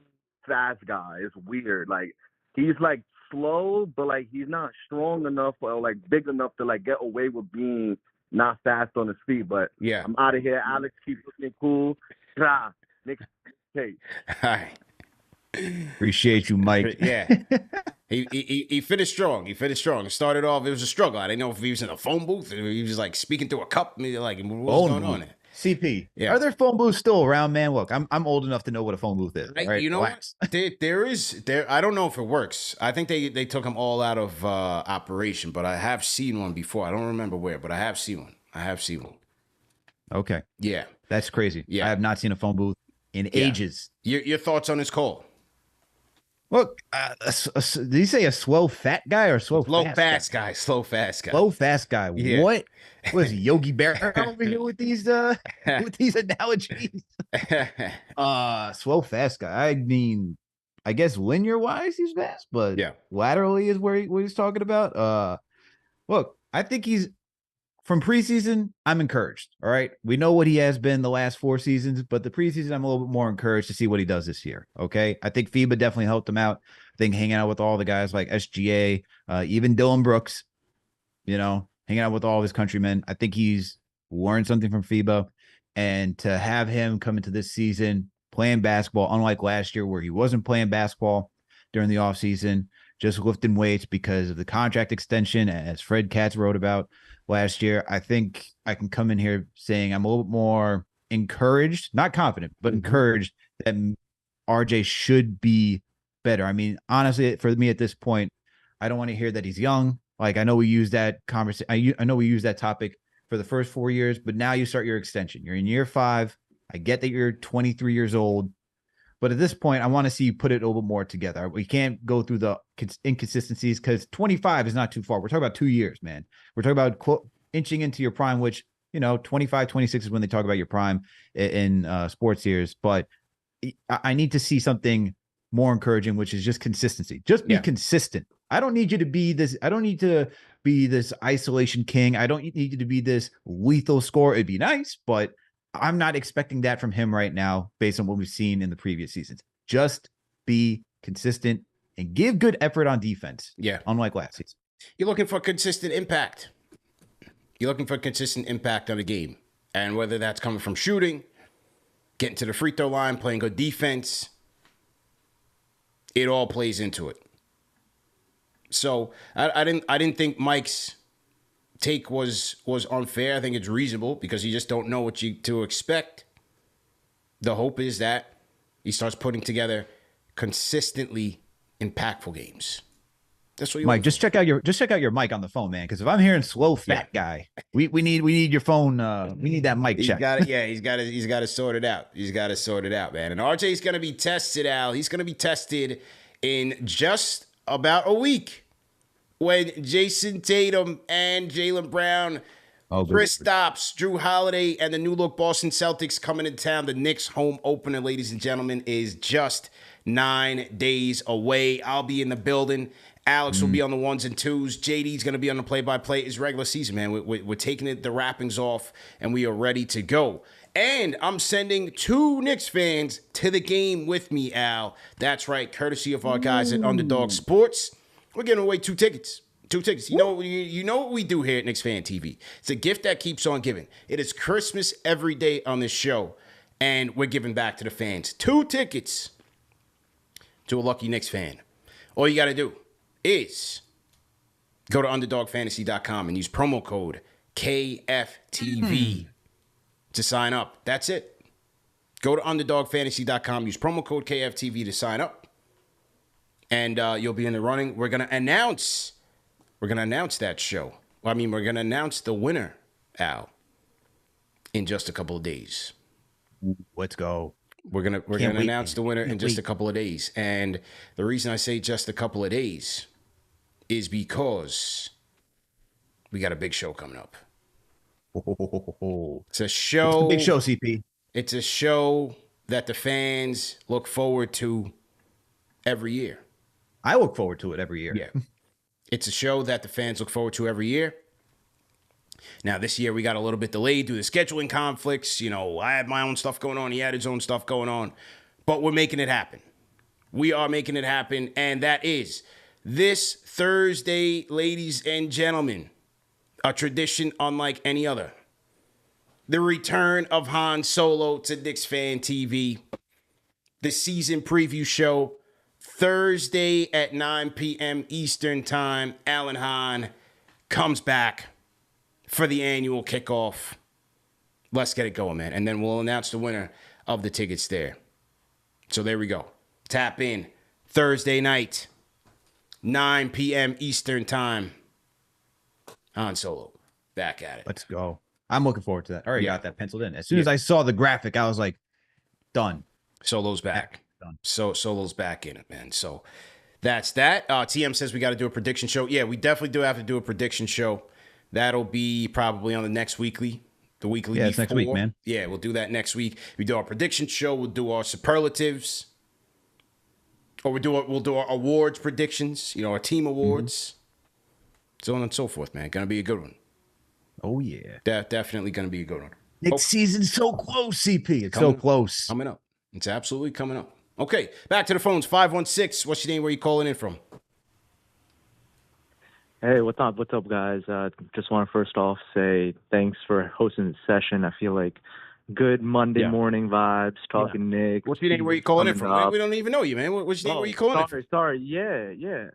fast guy. It's weird. Like he's like slow, but like he's not strong enough or like big enough to like get away with being not fast on his feet. But yeah, I'm out of here. Alex, keep looking cool. Knicks. Hey. Hi. Appreciate you, Mike. Yeah. He finished strong. It started off, it was a struggle. I didn't know if he was in a phone booth or he was like speaking through a cup. Like, what was going on there? CP, are there phone booths still around, man? Look, I'm old enough to know what a phone booth is. Right? You know what? There is. I don't know if it works. I think they took them all out of operation, but I have seen one before. I don't remember where, but I have seen one. Okay. Yeah. That's crazy. Yeah. I have not seen a phone booth in ages. Your thoughts on this call? Look, did he say a slow fat guy or slow fast guy? Slow fast guy. Slow fast guy. Yeah. What is Yogi Barrett over here with these analogies? Slow fast guy. I mean, I guess linear wise he's fast, but laterally is where he's talking about. Look, I think he's from preseason, I'm encouraged. All right. We know what he has been the last 4 seasons, but the preseason, I'm a little bit more encouraged to see what he does this year. Okay. I think FIBA definitely helped him out. I think hanging out with all the guys like SGA, even Dylan Brooks, hanging out with all of his countrymen. I think he's learned something from FIBA. And to have him come into this season playing basketball, unlike last year where he wasn't playing basketball during the offseason, just lifting weights because of the contract extension, as Fred Katz wrote about last year. I think I can come in here saying I'm a little bit more encouraged, not confident, but encouraged that RJ should be better. I mean, honestly, for me at this point, I don't want to hear that he's young. Like, I know we use that conversation. I know we use that topic for the first 4 years, but now you start your extension. You're in year 5. I get that you're 23 years old. But at this point, I want to see you put it a little bit more together. We can't go through the inconsistencies because 25 is not too far. We're talking about 2 years, man. We're talking about inching into your prime, which, 25, 26 is when they talk about your prime in sports years. But I need to see something more encouraging, which is just consistency. Just be consistent. I don't need you to be this. I don't need to be this isolation king. I don't need you to be this lethal scorer. It'd be nice, but I'm not expecting that from him right now based on what we've seen in the previous seasons. Just be consistent and give good effort on defense. Yeah. Unlike last season. You're looking for consistent impact. You're looking for consistent impact on the game. And whether that's coming from shooting, getting to the free throw line, playing good defense, It all plays into it. So I didn't think Mike's take was unfair. I think it's reasonable because you just don't know what to expect. The hope is that he starts putting together consistently impactful games. That's what you Mike, just check out your mic on the phone, man. Because if I'm hearing slow fat guy, we need your phone. We need that mic check. He's got to sort it out. He's got to sort it out, man. And RJ's gonna be tested, Al. He's gonna be tested in just about a week when Jason Tatum and Jaylen Brown, Kristaps, Drew Holiday, and the new look Boston Celtics coming into town. The Knicks home opener, ladies and gentlemen, is just 9 days away. I'll be in the building. Alex will be on the ones and twos. JD's going to be on the play-by-play. It's regular season, man. We're taking the wrappings off, and we are ready to go. And I'm sending 2 Knicks fans to the game with me, Al. That's right, courtesy of our guys at Underdog Sports. We're giving away 2 tickets. 2 tickets. You know what we do here at Knicks Fan TV. It's a gift that keeps on giving. It is Christmas every day on this show, and we're giving back to the fans. 2 tickets to a lucky Knicks fan. All you got to do is go to UnderdogFantasy.com and use promo code KFTV to sign up. That's it. Go to UnderdogFantasy.com, use promo code KFTV to sign up, and you'll be in the running. We're gonna announce that show. We're gonna announce the winner, Al, in just a couple of days. Let's go. We're gonna announce the winner in just a couple of days. And the reason I say just a couple of days is because we got a big show coming up. It's a show. Big show, CP. It's a show that the fans look forward to every year. I look forward to it every year. Yeah. It's a show that the fans look forward to every year. Now, this year we got a little bit delayed due to scheduling conflicts. You know, I had my own stuff going on. He had his own stuff going on. But we're making it happen. We are making it happen. And that is this Thursday, ladies and gentlemen, a tradition unlike any other. The return of Hahn Solo to Knicks Fan TV. The season preview show, Thursday at 9 p.m. Eastern Time. Alan Hahn comes back for the annual kickoff. Let's get it going, man. And then we'll announce the winner of the tickets there. So there we go. Tap in Thursday night, 9 p.m. Eastern Time. Han Solo, back at it. Let's go. I'm looking forward to that. I already got that penciled in. As soon as I saw the graphic, I was like, done. Solo's back. Done. So Solo's back in it, man. So that's that. TM says we got to do a prediction show. Yeah, we definitely do have to do a prediction show. That'll be probably on the next weekly. The weekly before. It's next week, man. Yeah, we'll do that next week. We do our prediction show. We'll do our superlatives. Or we'll do our awards predictions. You know, our team awards. So on and so forth, man. Gonna be a good one. Oh, yeah. Definitely gonna be a good one. Next season's so close, CP. It's so close. Coming up. It's absolutely coming up. Okay, back to the phones. 516. What's your name? Where you calling in from? Hey, what's up? What's up, guys? Just want to first off say thanks for hosting the session. I feel like good Monday morning vibes, talking Knicks. What's your name? Where you calling in from? Man, we don't even know you, man. What's your name? Where you calling in from? Sorry. Yeah.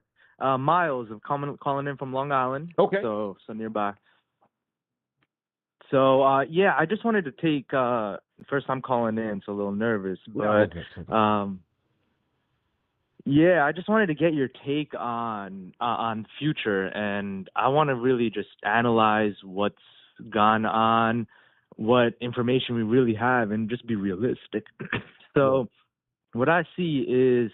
Miles, I'm calling in from Long Island. Okay. So nearby. So, I just wanted to take, first I'm calling in, so a little nervous, but, I just wanted to get your take on future, and I want to really just analyze what's gone on, what information we really have, and just be realistic. So what I see is,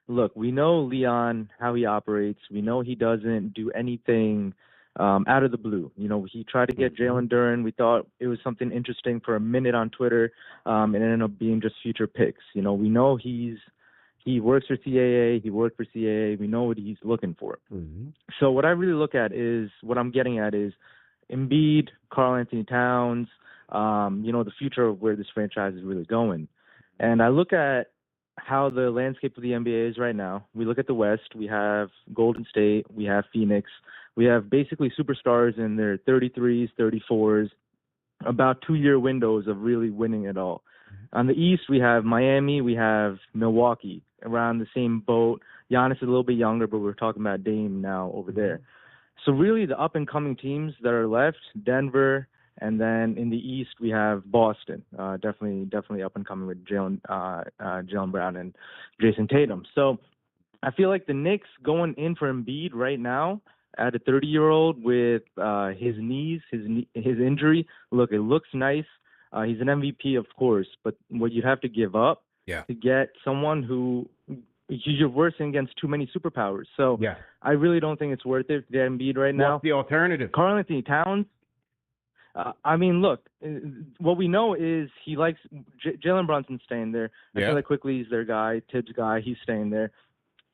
look, we know Leon, how he operates. We know he doesn't do anything out of the blue. You know, he tried to get Jalen Duren. We thought it was something interesting for a minute on Twitter, and it ended up being just future picks. You know, we know he works for CAA. He worked for CAA. We know what he's looking for. So what I really look at is, what I'm getting at is Embiid, Karl Anthony Towns, the future of where this franchise is really going. And I look at how the landscape of the NBA is right now. We look at the West. We have Golden State. We have Phoenix. We have basically superstars in their 33s, 34s, about 2-year windows of really winning it all. On the East, we have Miami, we have Milwaukee, around the same boat. Giannis is a little bit younger, but we're talking about Dame now over there. So really the up-and-coming teams that are left, Denver, and then in the East we have Boston, definitely up-and-coming with Jaylen Brown and Jason Tatum. So I feel like the Knicks going in for Embiid right now at a 30-year-old with his knees, his injury, look, it looks nice. He's an MVP, of course, but what you have to give up to get someone who you're versing against too many superpowers. So I really don't think it's worth it to get Embiid right now. What's the alternative? Karl-Anthony Towns. I mean, look, what we know is he likes Jalen Brunson's staying there. I feel like Quickly is their guy, Thibs guy. He's staying there.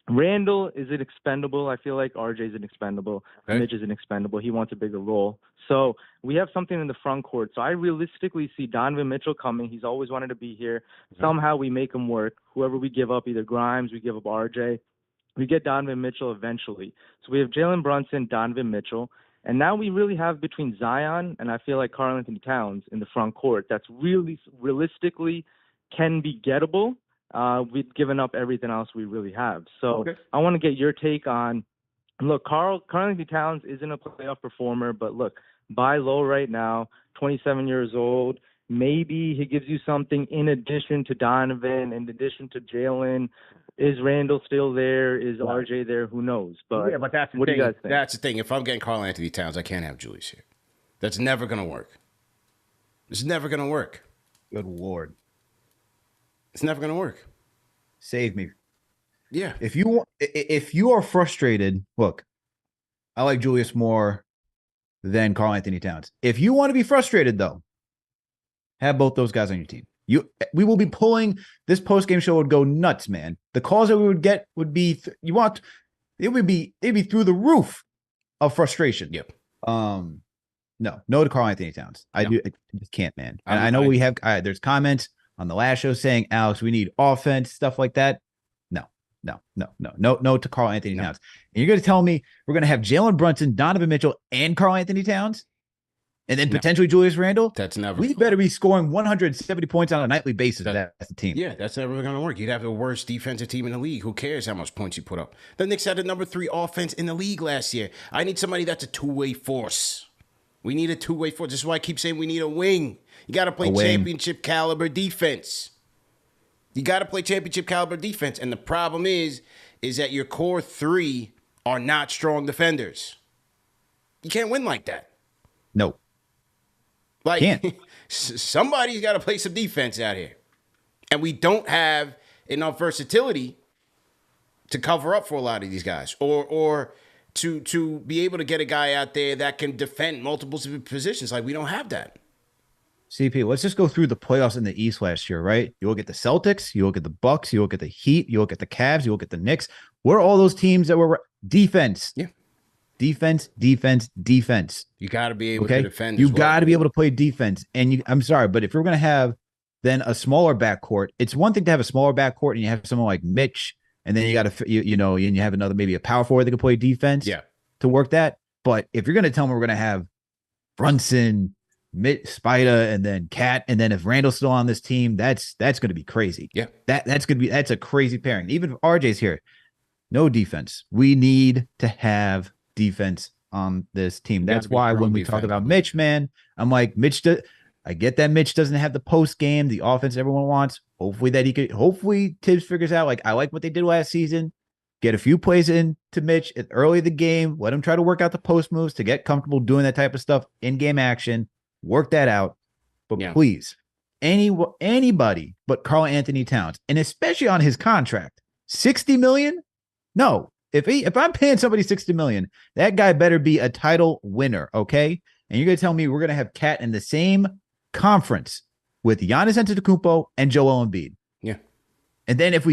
Randall is an expendable. I feel like RJ is an expendable. Mitch is an expendable. He wants a bigger role. So we have something in the front court. So I realistically see Donovan Mitchell coming. He's always wanted to be here. Somehow we make him work. Whoever we give up, either Grimes, we give up RJ. We get Donovan Mitchell eventually. So we have Jalen Brunson, Donovan Mitchell. And now we really have between Zion and I feel like Karl-Anthony Towns in the front court that's really realistically can be gettable. We've given up everything else we really have. So I want to get your take on, look, Karl-Anthony Towns isn't a playoff performer, but look, buy low right now, 27 years old. Maybe he gives you something in addition to Donovan, in addition to Jalen. Is Randall still there? Is RJ there? Who knows? But that's the what thing. Do you guys think? That's the thing. If I'm getting Karl-Anthony Towns, I can't have Julius here. That's never going to work. It's never going to work. Good Lord. It's never going to work. Save me. Yeah. If you are frustrated, look, I like Julius more than Karl-Anthony Towns. If you want to be frustrated, though, have both those guys on your team. We will be pulling this post-game show would go nuts, man. The calls that we would get would be it'd be through the roof of frustration. Yep. No to Karl-Anthony Towns. I just can't, man. And I know we have there's comments on the last show saying, Alex, we need offense, stuff like that. No to Karl-Anthony Towns. And you're going to tell me we're going to have Jalen Brunson, Donovan Mitchell, and Karl-Anthony Towns? And then potentially Julius Randle? That's never. We better be scoring 170 points on a nightly basis. That's the team. Yeah, that's never going to work. You'd have the worst defensive team in the league. Who cares how much points you put up? The Knicks had the number 3 offense in the league last year. I need somebody that's a two-way force. We need a two-way force. This is why I keep saying we need a wing. You got to play championship caliber defense. You got to play championship caliber defense. And the problem is that your core 3 are not strong defenders. You can't win like that. No. Like, somebody's got to play some defense out here. And we don't have enough versatility to cover up for a lot of these guys. Or to be able to get a guy out there that can defend multiple positions. Like, we don't have that. CP, let's just go through the playoffs in the East last year, right? You look at the Celtics, you look at the Bucks, you look at the Heat, you look at the Cavs, you look at the Knicks. Where are all those teams that were defense? Yeah. Defense. You got to be able to defend. You got to be able to play defense. And I'm sorry, but if we're going to have then a smaller backcourt, it's one thing to have a smaller backcourt and you have someone like Mitch, and then you got to, and you have another, maybe a power forward that can play defense to work that. But if you're going to tell me we're going to have Brunson, Spida, and then Cat, and then if Randall's still on this team, that's going to be crazy. Yeah. That's a crazy pairing. Even if RJ's here, no defense. We need to have defense on this team. That's why when we talk about Mitch, man, I'm like, I get that Mitch doesn't have the post game, the offense everyone wants. Hopefully Thibs figures out, like, I like what they did last season. Get a few plays in to Mitch early in the game. Let him try to work out the post moves to get comfortable doing that type of stuff in game action. Work that out. But please, anybody but Karl-Anthony Towns, and especially on his contract, $60 million? No. If I'm paying somebody $60 million, that guy better be a title winner, okay? And you're going to tell me we're going to have Cat in the same conference with Giannis Antetokounmpo and Joel Embiid. Yeah. And then if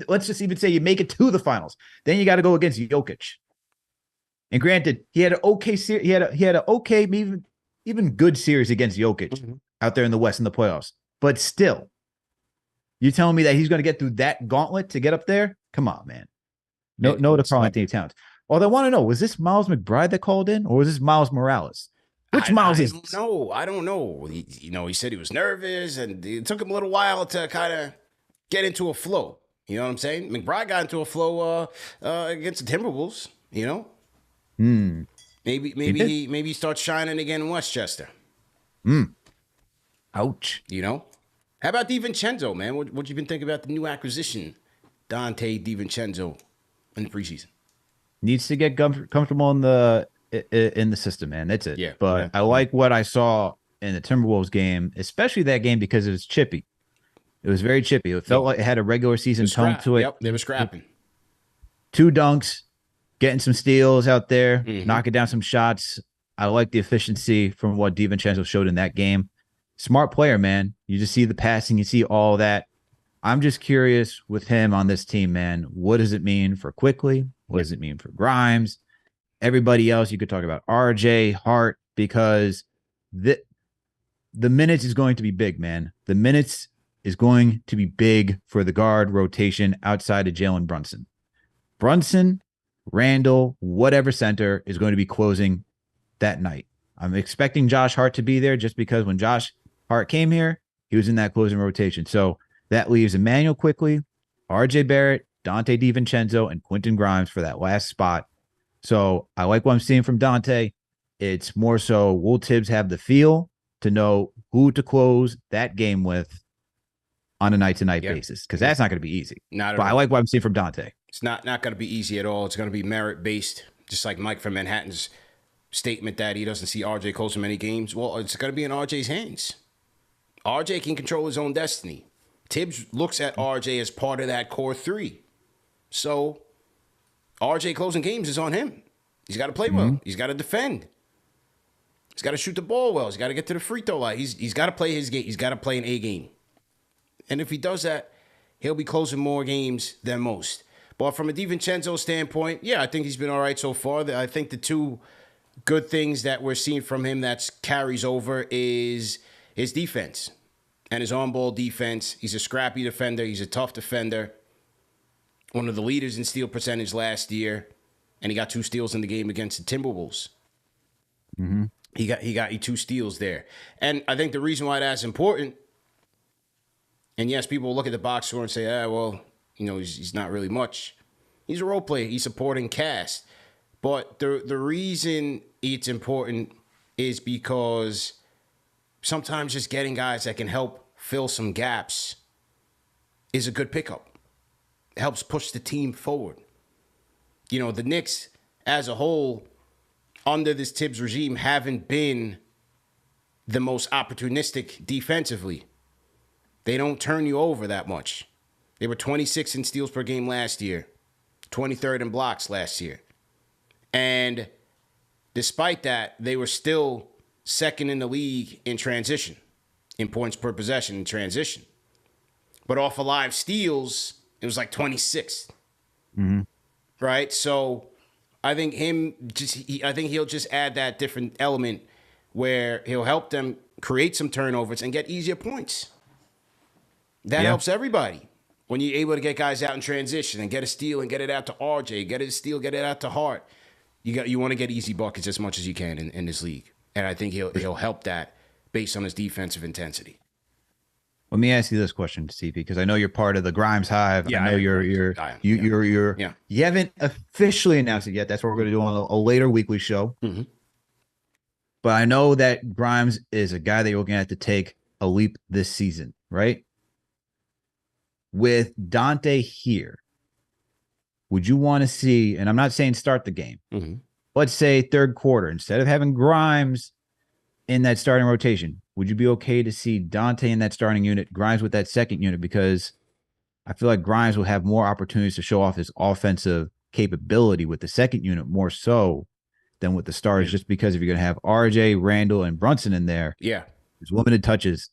let's just even say you make it to the finals, then you got to go against Jokic. And granted, he had an okay series. He had an okay, even good series against Jokic out there in the West in the playoffs. But still, you telling me that he's going to get through that gauntlet to get up there? Come on, man. No to Karl-Anthony Towns. Although I want to know, was this Miles McBride that called in, or was this Miles Morales? Which Miles is? I don't know. He said he was nervous, and it took him a little while to kind of get into a flow. You know what I'm saying? McBride got into a flow against the Timberwolves. Maybe he starts shining again in Westchester. Ouch. How about DiVincenzo, man? What you been thinking about the new acquisition, Donte DiVincenzo, in the preseason? Needs to get comfortable in the system, man. That's it. Yeah. But I like what I saw in the Timberwolves game, especially that game because it was chippy. It was very chippy. It felt like it had a regular season tone to it. Yep, they were scrapping. 2 dunks, getting some steals out there, knocking down some shots. I like the efficiency from what DiVincenzo showed in that game. Smart player, man. You just see the passing, you see all that. I'm just curious with him on this team, man. What does it mean for Quickly? What does it mean for Grimes? Everybody else, you could talk about RJ, Hart, because the minutes is going to be big, man. The minutes is going to be big for the guard rotation outside of Jalen Brunson. Brunson, Randall, whatever center is going to be closing that night. I'm expecting Josh Hart to be there just because when Josh Hart came here, he was in that closing rotation. So that leaves Emmanuel Quickly, RJ Barrett, Donte DiVincenzo, and Quentin Grimes for that last spot. So I like what I'm seeing from Donte. It's more so will Thibs have the feel to know who to close that game with on a night-to-night basis, because that's not going to be easy. But I like what I'm seeing from Donte. It's not going to be easy at all. It's going to be merit-based, just like Mike from Manhattan's statement that he doesn't see RJ closing many games. Well, it's going to be in RJ's hands. RJ can control his own destiny. Thibs looks at RJ as part of that core 3. So RJ closing games is on him. He's got to play well. He's got to defend. He's got to shoot the ball well. He's got to get to the free throw line. He's got to play his game. He's got to play an A game. And if he does that, he'll be closing more games than most. But from a DiVincenzo standpoint, I think he's been all right so far. I think the 2 good things that we're seeing from him that carries over is his defense and his on-ball defense. He's a scrappy defender. He's a tough defender. One of the leaders in steal percentage last year, and he got 2 steals in the game against the Timberwolves. He got you 2 steals there. And I think the reason why that's important, and yes, people will look at the box score and say, he's not really much. He's a role player. He's supporting cast. But the reason it's important is because sometimes just getting guys that can help fill some gaps is a good pickup. It helps push the team forward. The Knicks as a whole, under this Thibs regime, haven't been the most opportunistic defensively. They don't turn you over that much. They were 26 in steals per game last year, 23rd in blocks last year. And despite that, they were still second in the league in transition, in points per possession in transition. But off of live steals, it was like 26th. Right? So I think he'll just add that different element where he'll help them create some turnovers and get easier points. That helps everybody. When you're able to get guys out in transition and get a steal and get it out to RJ, get a steal, get it out to Hart. You want to get easy buckets as much as you can in this league. And I think he'll help that based on his defensive intensity. Let me ask you this question, CP, because I know you're part of the Grimes Hive. I know you haven't officially announced it yet. That's what we're going to do on a later weekly show. But I know that Grimes is a guy that you're going to have to take a leap this season, right? With Donte here, would you want to see, and I'm not saying start the game, let's say third quarter, instead of having Grimes in that starting rotation, would you be okay to see Donte in that starting unit, Grimes with that second unit? Because I feel like Grimes will have more opportunities to show off his offensive capability with the second unit more so than with the stars, just because if you're going to have RJ, Randall, and Brunson in there, there's limited touches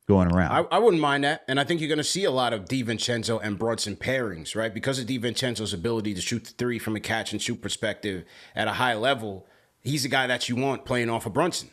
going around. I wouldn't mind that. And I think you're going to see a lot of DiVincenzo and Brunson pairings, right? Because of DiVincenzo's ability to shoot the 3 from a catch and shoot perspective at a high level, he's the guy that you want playing off of Brunson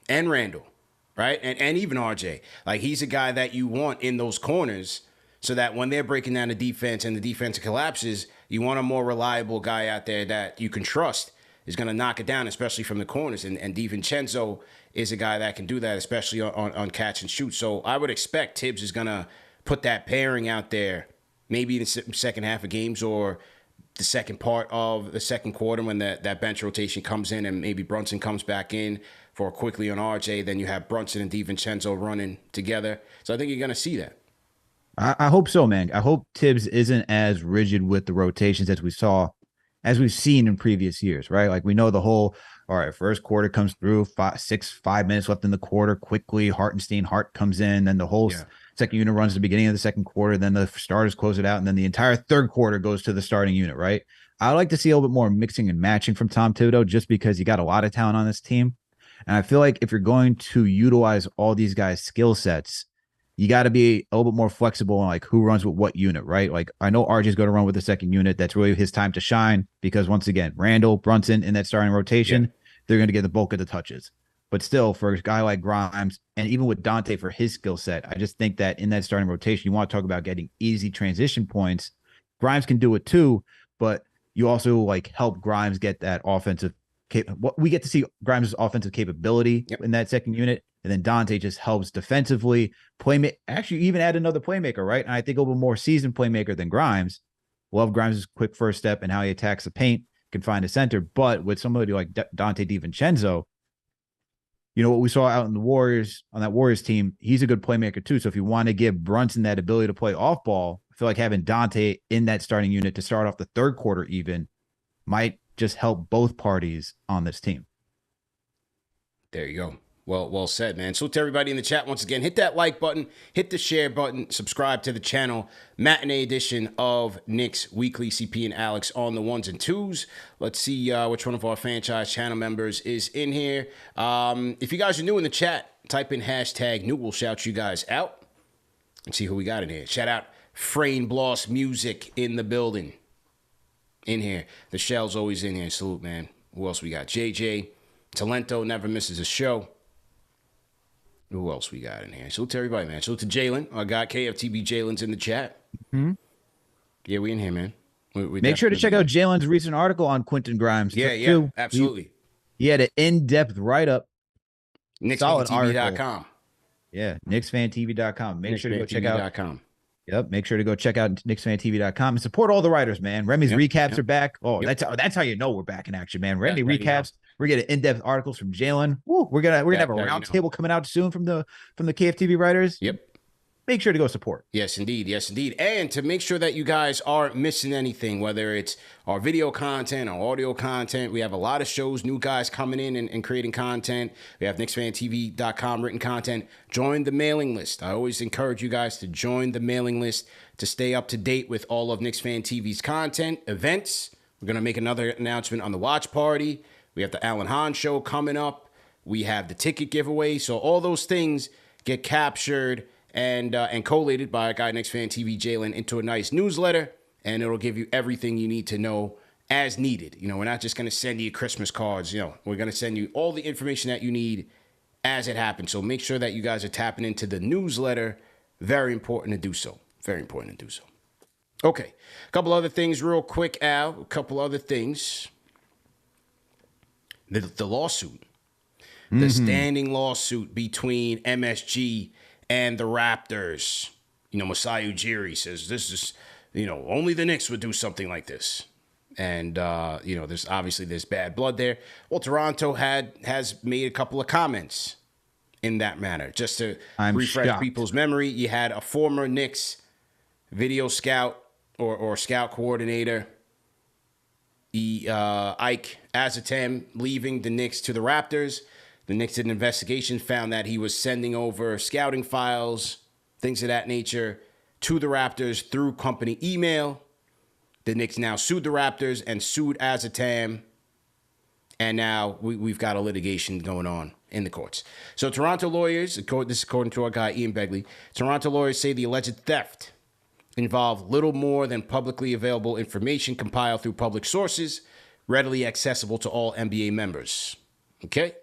and Randall, right? And even RJ. Like, he's a guy that you want in those corners so that when they're breaking down the defense and the defense collapses, you want a more reliable guy out there that you can trust is going to knock it down, especially from the corners. And DiVincenzo is a guy that can do that, especially on catch and shoot. So I would expect Thibs is going to put that pairing out there, maybe in the second half of games or the second part of the second quarter when that bench rotation comes in and maybe Brunson comes back in for Quickly on RJ. Then you have Brunson and DiVincenzo running together. So I think you're going to see that. I hope so, man. I hope Thibs isn't as rigid with the rotations as we've seen in previous years, right? Like we know the whole, all right, first quarter comes through, 5 minutes left in the quarter, quickly, Hart comes in, then the whole second unit runs the beginning of the second quarter, then the starters close it out, and then the entire third quarter goes to the starting unit, right? I like to see a little bit more mixing and matching from Tom Thibodeau just because you got a lot of talent on this team. And I feel like if you're going to utilize all these guys' skill sets, you got to be a little bit more flexible on like who runs with what unit, right? Like I know RJ's going to run with the second unit. That's really his time to shine because once again, Randall, Brunson in that starting rotation, they're going to get the bulk of the touches. But still, for a guy like Grimes and even with Dante for his skill set, I just think that in that starting rotation, you want to talk about getting easy transition points. Grimes can do it too, but you also like help Grimes get that offensive. We get to see Grimes' offensive capability in that second unit. And then Dante just helps defensively, actually even add another playmaker, right? And I think a little more seasoned playmaker than Grimes. Love Grimes' quick first step and how he attacks the paint, can find a center. But with somebody like Dante DiVincenzo, you know what we saw out in the Warriors, on that Warriors team, he's a good playmaker too. So if you want to give Brunson that ability to play off ball, I feel like having Dante in that starting unit to start off the third quarter even might just help both parties on this team. There you go. Well said, man. So to everybody in the chat, once again, hit that like button, hit the share button, subscribe to the channel. Matinee edition of Knicks Weekly. CP and Alex on the ones and twos. Let's see which one of our franchise channel members is in here. If you guys are new in the chat, type in hashtag new. We'll shout you guys out and see who we got in here. Shout out Frame Bloss Music in the building. In here. The Shell's always in here. Salute, man. Who else we got? JJ. Talento never misses a show. Who else we got in here? Salute to everybody, man. Salute to Jalen. I got KFTV Jalen's in the chat. Mm-hmm. Yeah, we in here, man. We Make sure to check out Jalen's recent article on Quentin Grimes. Yeah, absolutely. He had an in-depth write-up. KnicksFanTV.com. Yeah, KnicksFanTV.com. Make sure to go check out. Yep, make sure to go check out KnicksFanTV.com and support all the writers, man. Remy's recaps are back. Oh, that's how you know we're back in action, man. Remy recaps. We're getting in-depth articles from Jalen. We're gonna have a roundtable coming out soon from the KFTV writers. Yep. Make sure to go support. Yes, indeed. And to make sure that you guys aren't missing anything, whether it's our video content or audio content, we have a lot of shows, new guys coming in and creating content. We have KnicksFanTV.com written content. Join the mailing list. I always encourage you guys to join the mailing list to stay up to date with all of Knicks Fan TV's content, events. We're going to make another announcement on the watch party. We have the Alan Hahn show coming up. We have the ticket giveaway. So all those things get captured and collated by our guy Knicks Fan TV Jalen into a nice newsletter, and it'll give you everything you need to know as needed. You know, we're not just going to send you Christmas cards. You know, we're going to send you all the information that you need as it happens. So make sure that you guys are tapping into the newsletter. Very important to do so. Very important to do so. Okay, a couple other things real quick, Al. A couple other things. The lawsuit. The standing lawsuit between MSG and the Raptors. You know, Masai Ujiri says this is, only the Knicks would do something like this. And, there's bad blood there. Well, Toronto has made a couple of comments in that manner. Just to refresh people's memory, you had a former Knicks video scout or scout coordinator, Ike Azatem, leaving the Knicks to the Raptors. The Knicks did an investigation, found that he was sending over scouting files, things of that nature, to the Raptors through company email. The Knicks now sued the Raptors and sued Azatam. And now we've got a litigation going on in the courts. So Toronto lawyers, this is according to our guy Ian Begley, Toronto lawyers say the alleged theft involved little more than publicly available information compiled through public sources, readily accessible to all NBA members. Okay?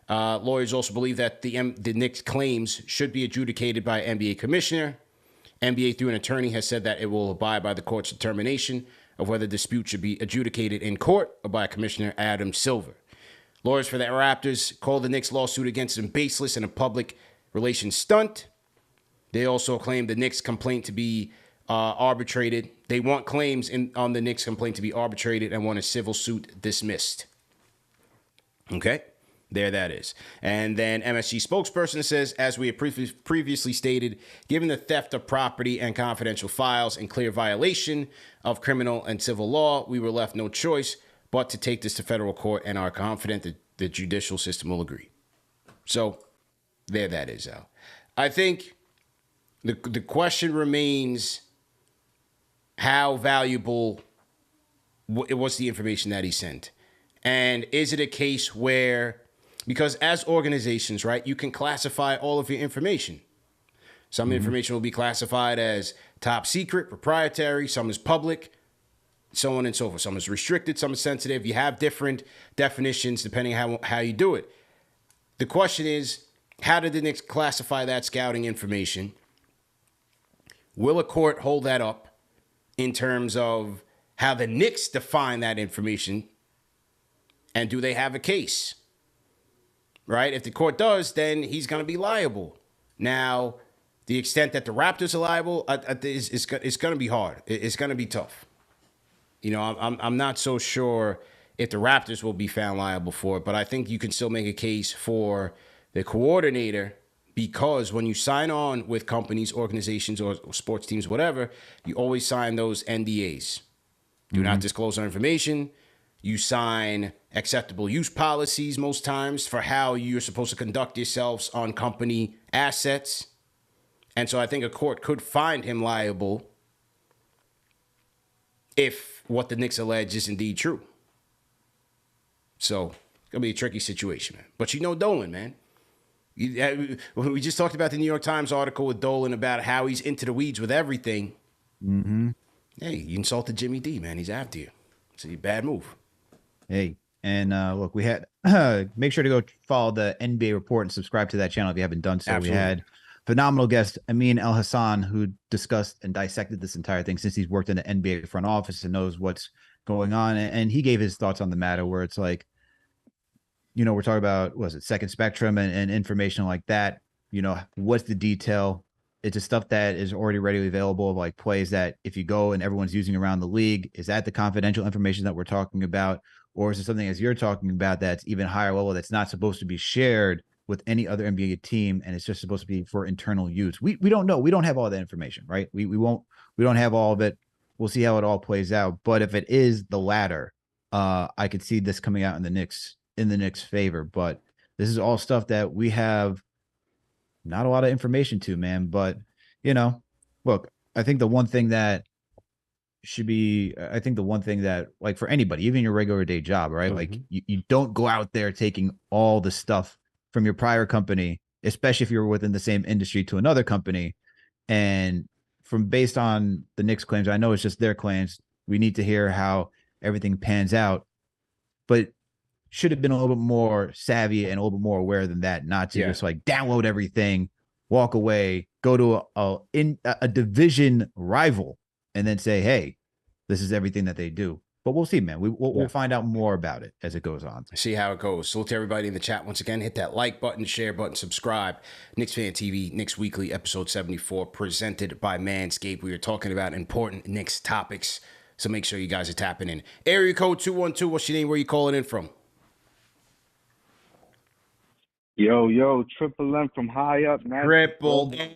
Lawyers also believe that the Knicks' claims should be adjudicated by NBA commissioner. NBA, through an attorney, has said that it will abide by the court's determination of whether the dispute should be adjudicated in court or by Commissioner Adam Silver. Lawyers for the Raptors called the Knicks lawsuit against them baseless and a public relations stunt. They also claimed the Knicks complaint to be arbitrated. They want claims on the Knicks complaint to be arbitrated and want a civil suit dismissed. Okay, there that is. And then MSG spokesperson says, as we have previously stated, given the theft of property and confidential files and clear violation of criminal and civil law, we were left no choice but to take this to federal court and are confident that the judicial system will agree. So there that is, Al. I think the question remains, how valuable was the information that he sent? And is it a case where, because as organizations, right, you can classify all of your information. Some information will be classified as top secret, proprietary, some is public, so on and so forth. Some is restricted, some is sensitive. You have different definitions depending how you do it. The question is, how did the Knicks classify that scouting information? Will a court hold that up in terms of how the Knicks define that information? And do they have a case? Right? If the court does, then he's going to be liable. Now, the extent that the Raptors are liable, it's going to be hard. It's going to be tough. You know, I'm not so sure if the Raptors will be found liable for it, but I think you can still make a case for the coordinator, because when you sign on with companies, organizations, or sports teams, whatever, you always sign those NDAs. Do not disclose our information. You sign acceptable use policies most times for how you're supposed to conduct yourselves on company assets. And so I think a court could find him liable if what the Knicks allege is indeed true. So it's going to be a tricky situation, man. But you know Dolan, man. We just talked about the New York Times article with Dolan about how he's into the weeds with everything. Hey, you insulted Jimmy D, man. He's after you. It's a bad move. Hey, and look, we had make sure to go follow the NBA Report and subscribe to that channel if you haven't done so. Absolutely. We had phenomenal guest Amin El Hassan, who discussed and dissected this entire thing since he's worked in the NBA front office and knows what's going on. And he gave his thoughts on the matter, where it's like, you know, we're talking about, was it Second Spectrum and information like that? You know, what's the detail? It's a stuff that is already readily available, like plays that if you go and everyone's using around the league, is that the confidential information that we're talking about? Or is it something, as you're talking about, that's even higher level, that's not supposed to be shared with any other NBA team, and it's just supposed to be for internal use? We don't know. We don't have all that information, right? We don't have all of it. We'll see how it all plays out. But if it is the latter, I could see this coming out in the Knicks' favor. But this is all stuff that we have not a lot of information to, man. But, you know, look, I think the one thing that like for anybody, even your regular day job, right? Like you don't go out there taking all the stuff from your prior company, especially if you're within the same industry, to another company. And based on the Knicks claims, I know it's just their claims, we need to hear how everything pans out, but should have been a little bit more savvy and a little bit more aware than that, not to just like download everything, walk away, go to a division rival, and then say, hey, this is everything that they do. But we'll see, man. We'll find out more about it as it goes on. See how it goes. So to everybody in the chat, once again, hit that like button, share button, subscribe. KnicksFanTV, Knicks Weekly, episode 74, presented by Manscaped. We are talking about important Knicks topics, so make sure you guys are tapping in. Area code 212, what's your name? Where you calling in from? Yo, Triple M from high up, man. Triple M.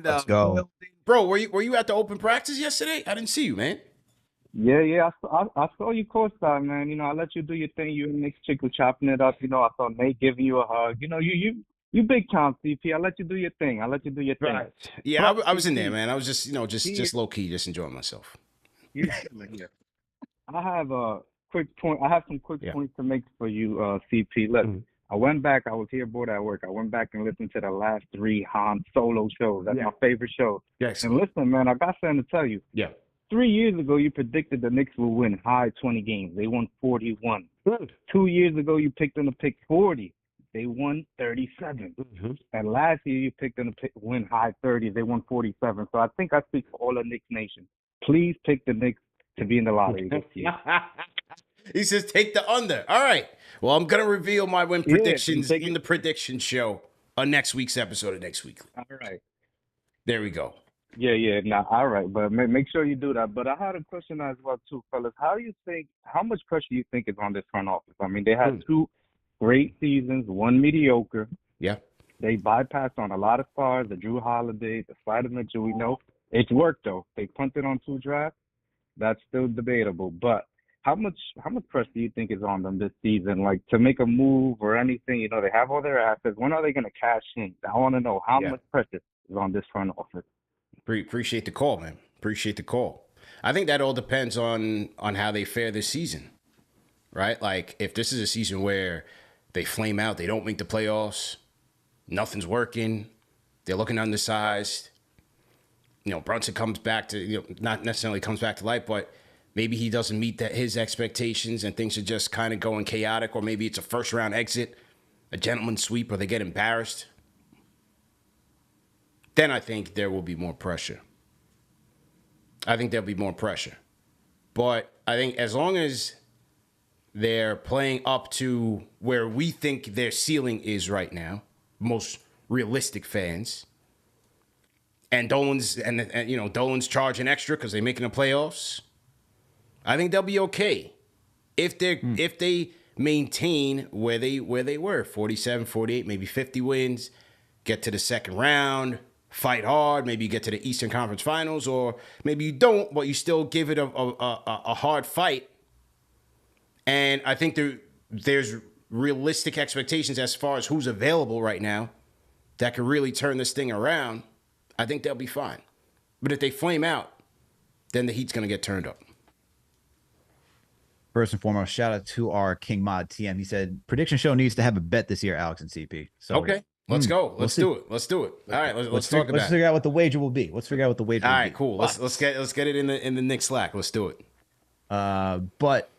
Let's go. Bro, were you at the open practice yesterday? I didn't see you, man. Yeah, I saw you courtside, man. You know, I let you do your thing. You and Nick Chick were chopping it up. You know, I saw Nate giving you a hug. You know, you big time, CP. I let you do your thing. Right. Yeah, I was in there, man. I was just, just low key, just enjoying myself. I have a quick point. I have some quick points to make for you, CP. Look, I went back. I was here bored at work. I went back and listened to the last 3 Hahn solo shows. That's my favorite show. Yes. And listen, man, I got something to tell you. Yeah. 3 years ago, you predicted the Knicks would win high 20 games. They won 41. Good. 2 years ago, you picked them to pick 40. They won 37. And last year, you picked them to win high 30s. They won 47. So I think I speak for all of Knicks Nation. Please pick the Knicks to be in the lottery this year. He says take the under. All right. Well, I'm gonna reveal my win predictions take in the prediction show on next week's episode of Knicks Weekly. All right. There we go. Yeah. Nah, all right, but make sure you do that. But I had a question as well too, fellas. How much pressure do you think is on this front office? I mean, they had 2 great seasons, 1 mediocre. Yeah. They bypassed on a lot of stars, the Drew Holiday, the Spider Mitchell. We know it's worked though. They punted on 2 drafts. That's still debatable. But how much pressure do you think is on them this season, like to make a move or anything? You know, they have all their assets. When are they going to cash in? I want to know how much pressure is on this front office. Appreciate the call, man. Appreciate the call. I think that all depends on how they fare this season, right? Like if this is a season where they flame out, they don't make the playoffs, nothing's working, they're looking undersized. You know, Brunson comes back to, you know, not necessarily comes back to life, but maybe he doesn't meet his expectations and things are just kind of going chaotic, or maybe it's a first round exit, a gentleman's sweep, or they get embarrassed. Then I think there will be more pressure. I think there'll be more pressure. But I think as long as they're playing up to where we think their ceiling is right now, most realistic fans, and Dolan's Dolan's charging extra because they're making the playoffs, I think they'll be okay. If they maintain where they were, 47, 48, maybe 50 wins, get to the second round, fight hard, maybe you get to the Eastern Conference Finals, or maybe you don't, but you still give it a hard fight. And I think there's realistic expectations as far as who's available right now that could really turn this thing around. I think they'll be fine. But if they flame out, then the heat's going to get turned up. First and foremost, shout out to our King Mod TM. He said, prediction show needs to have a bet this year, Alex and CP. So okay. Let's go. Let's do it. All right, let's talk about it. Let's figure out what the wager will be. All right, cool. Let's get it in the Knicks Slack. Let's do it. But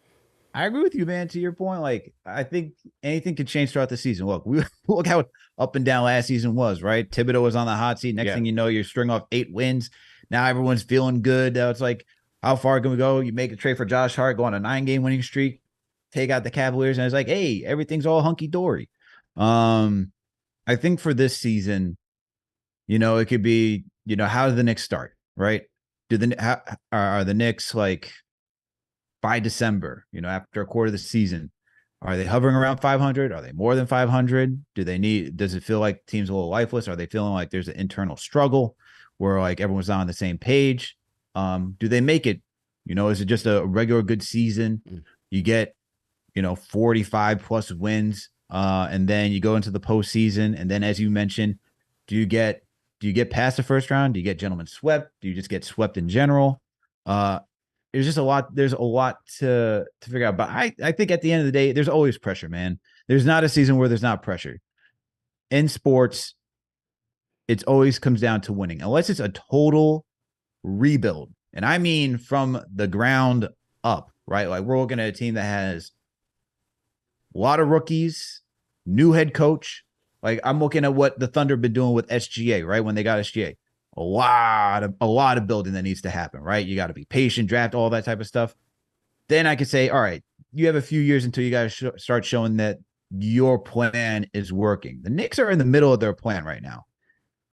I agree with you, man. To your point, like I think anything could change throughout the season. Look how up and down last season was, right? Thibodeau was on the hot seat. Next thing you know, you're string off 8 wins. Now everyone's feeling good. Now it's like, how far can we go? You make a trade for Josh Hart, go on a 9-game winning streak, take out the Cavaliers, and it's like, hey, everything's all hunky dory. I think for this season, it could be, how do the Knicks start, right? Are the Knicks like by December, after a quarter of the season, are they hovering around 500? Are they more than 500? Does it feel like the team's a little lifeless? Are they feeling like there's an internal struggle where like everyone's not on the same page? Do they make it? Is it just a regular good season? You get, 45 plus wins. And then you go into the postseason, and then as you mentioned, do you get past the first round? Do you get gentlemen swept? Do you just get swept in general? There's just a lot. There's a lot to figure out. But I think at the end of the day, there's always pressure, man. There's not a season where there's not pressure. In sports, it always comes down to winning, unless it's a total rebuild, and I mean from the ground up, right? Like we're looking at a team that has a lot of rookies, new head coach. Like I'm looking at what the Thunder have been doing with SGA, right? When they got SGA, a lot of building that needs to happen, right? You got to be patient, draft, all that type of stuff. Then I could say, all right, you have a few years until you guys start showing that your plan is working. The Knicks are in the middle of their plan right now.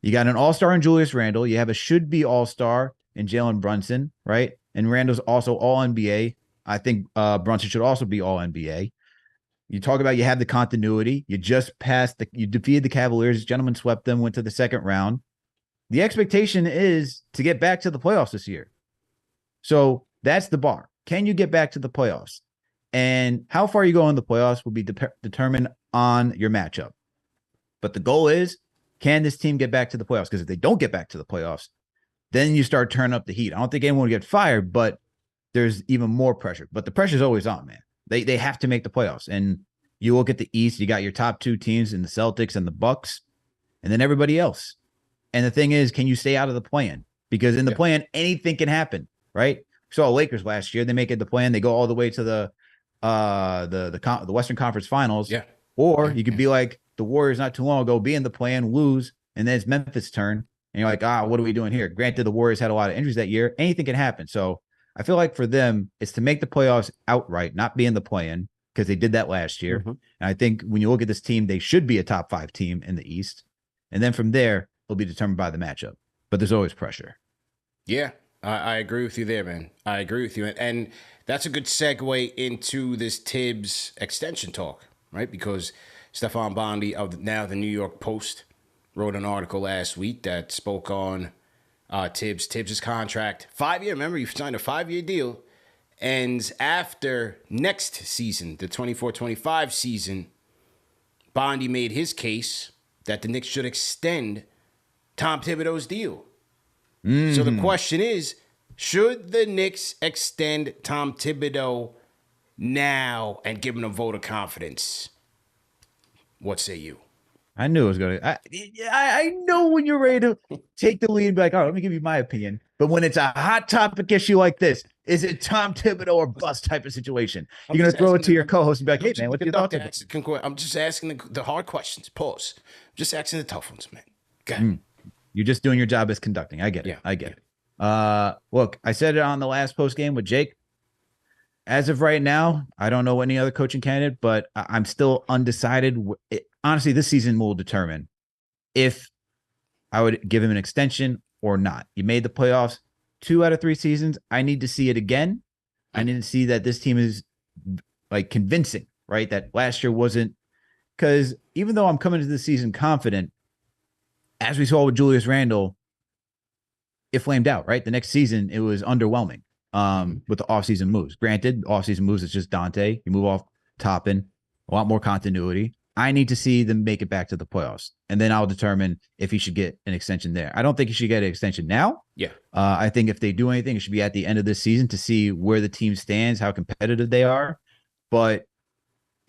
You got an all-star in Julius Randle. You have a should-be all-star in Jalen Brunson, right? And Randle's also all-NBA. I think Brunson should also be all-NBA. You talk about you have the continuity. You just you defeated the Cavaliers. Gentlemen swept them, went to the second round. The expectation is to get back to the playoffs this year. So that's the bar. Can you get back to the playoffs? And how far you go in the playoffs will be determined on your matchup. But the goal is, can this team get back to the playoffs? Because if they don't get back to the playoffs, then you start turning up the heat. I don't think anyone will get fired, but there's even more pressure. But the pressure's always on, man. They have to make the playoffs. And you look at the East, you got your top 2 teams in the Celtics and the Bucks, and then everybody else. And the thing is, can you stay out of the plan? Because in the plan, anything can happen, right? We saw Lakers last year. They make it the plan. They go all the way to the Western Conference Finals. Yeah. Or you could be like the Warriors not too long ago, be in the plan, lose, and then it's Memphis' turn. And you're like, what are we doing here? Granted, the Warriors had a lot of injuries that year. Anything can happen. So I feel like for them, it's to make the playoffs outright, not be in the play-in, because they did that last year. And I think when you look at this team, they should be a top 5 team in the East. And then from there, it'll be determined by the matchup. But there's always pressure. Yeah, I agree with you there, man. I agree with you. And that's a good segue into this Thibs extension talk, right? Because Stefan Bondi of now the New York Post wrote an article last week that spoke on Thibs. Thibs' contract, 5-year. Remember, he signed a 5-year deal. And after next season, the 24-25 season, Bondi made his case that the Knicks should extend Tom Thibodeau's deal. So the question is, should the Knicks extend Tom Thibodeau now and give him a vote of confidence? What say you? I knew it was going to. I know when you're ready to take the lead and be like, all right, let me give you my opinion. But when it's a hot topic issue like this, is it Tom Thibodeau or bust type of situation? You're going to throw it to your co-host and be like, hey, man, what's your thoughts? I'm just asking the hard questions. Pause. I'm just asking the tough ones, man. Go ahead. You're just doing your job as conducting. I get it. Yeah, I get it. Look, I said it on the last post game with Jake. As of right now, I don't know any other coaching candidate, but I'm still undecided. Honestly, this season will determine if I would give him an extension or not. You made the playoffs 2 out of 3 seasons. I need to see it again. I need to see that this team is like convincing, right? That last year wasn't, because even though I'm coming to the season confident, as we saw with Julius Randle, it flamed out, right? The next season, it was underwhelming with the offseason moves. Granted, offseason moves, it's just Dante. You move off Toppin, a lot more continuity. I need to see them make it back to the playoffs, and then I'll determine if he should get an extension there. I don't think he should get an extension now. Yeah. I think if they do anything, it should be at the end of this season to see where the team stands, how competitive they are. But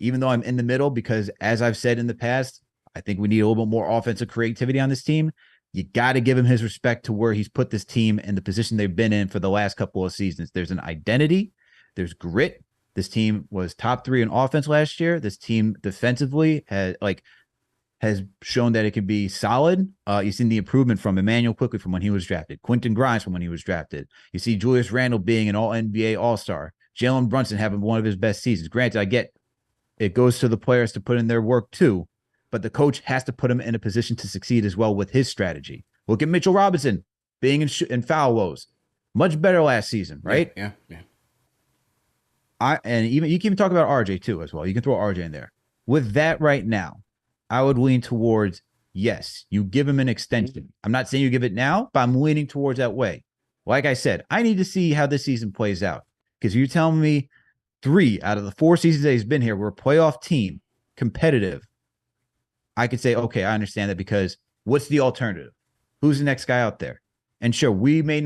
even though I'm in the middle, because as I've said in the past, I think we need a little bit more offensive creativity on this team. You got to give him his respect to where he's put this team in the position they've been in for the last couple of seasons. There's an identity. There's grit. This team was top 3 in offense last year. This team defensively has shown that it can be solid. You've seen the improvement from Emmanuel Quickly from when he was drafted, Quentin Grimes from when he was drafted. You see Julius Randle being an All-NBA All-Star, Jalen Brunson having one of his best seasons. Granted, I get it goes to the players to put in their work too, but the coach has to put him in a position to succeed as well with his strategy. Look at Mitchell Robinson being in foul woes. Much better last season, right? Yeah. And even you can even talk about RJ too as well. You can throw RJ in there. With that right now, I would lean towards, yes, you give him an extension. I'm not saying you give it now, but I'm leaning towards that way. Like I said, I need to see how this season plays out, because you're telling me 3 out of the 4 seasons that he's been here, we're a playoff team, competitive. I could say, okay, I understand that, because what's the alternative? Who's the next guy out there? And sure, you may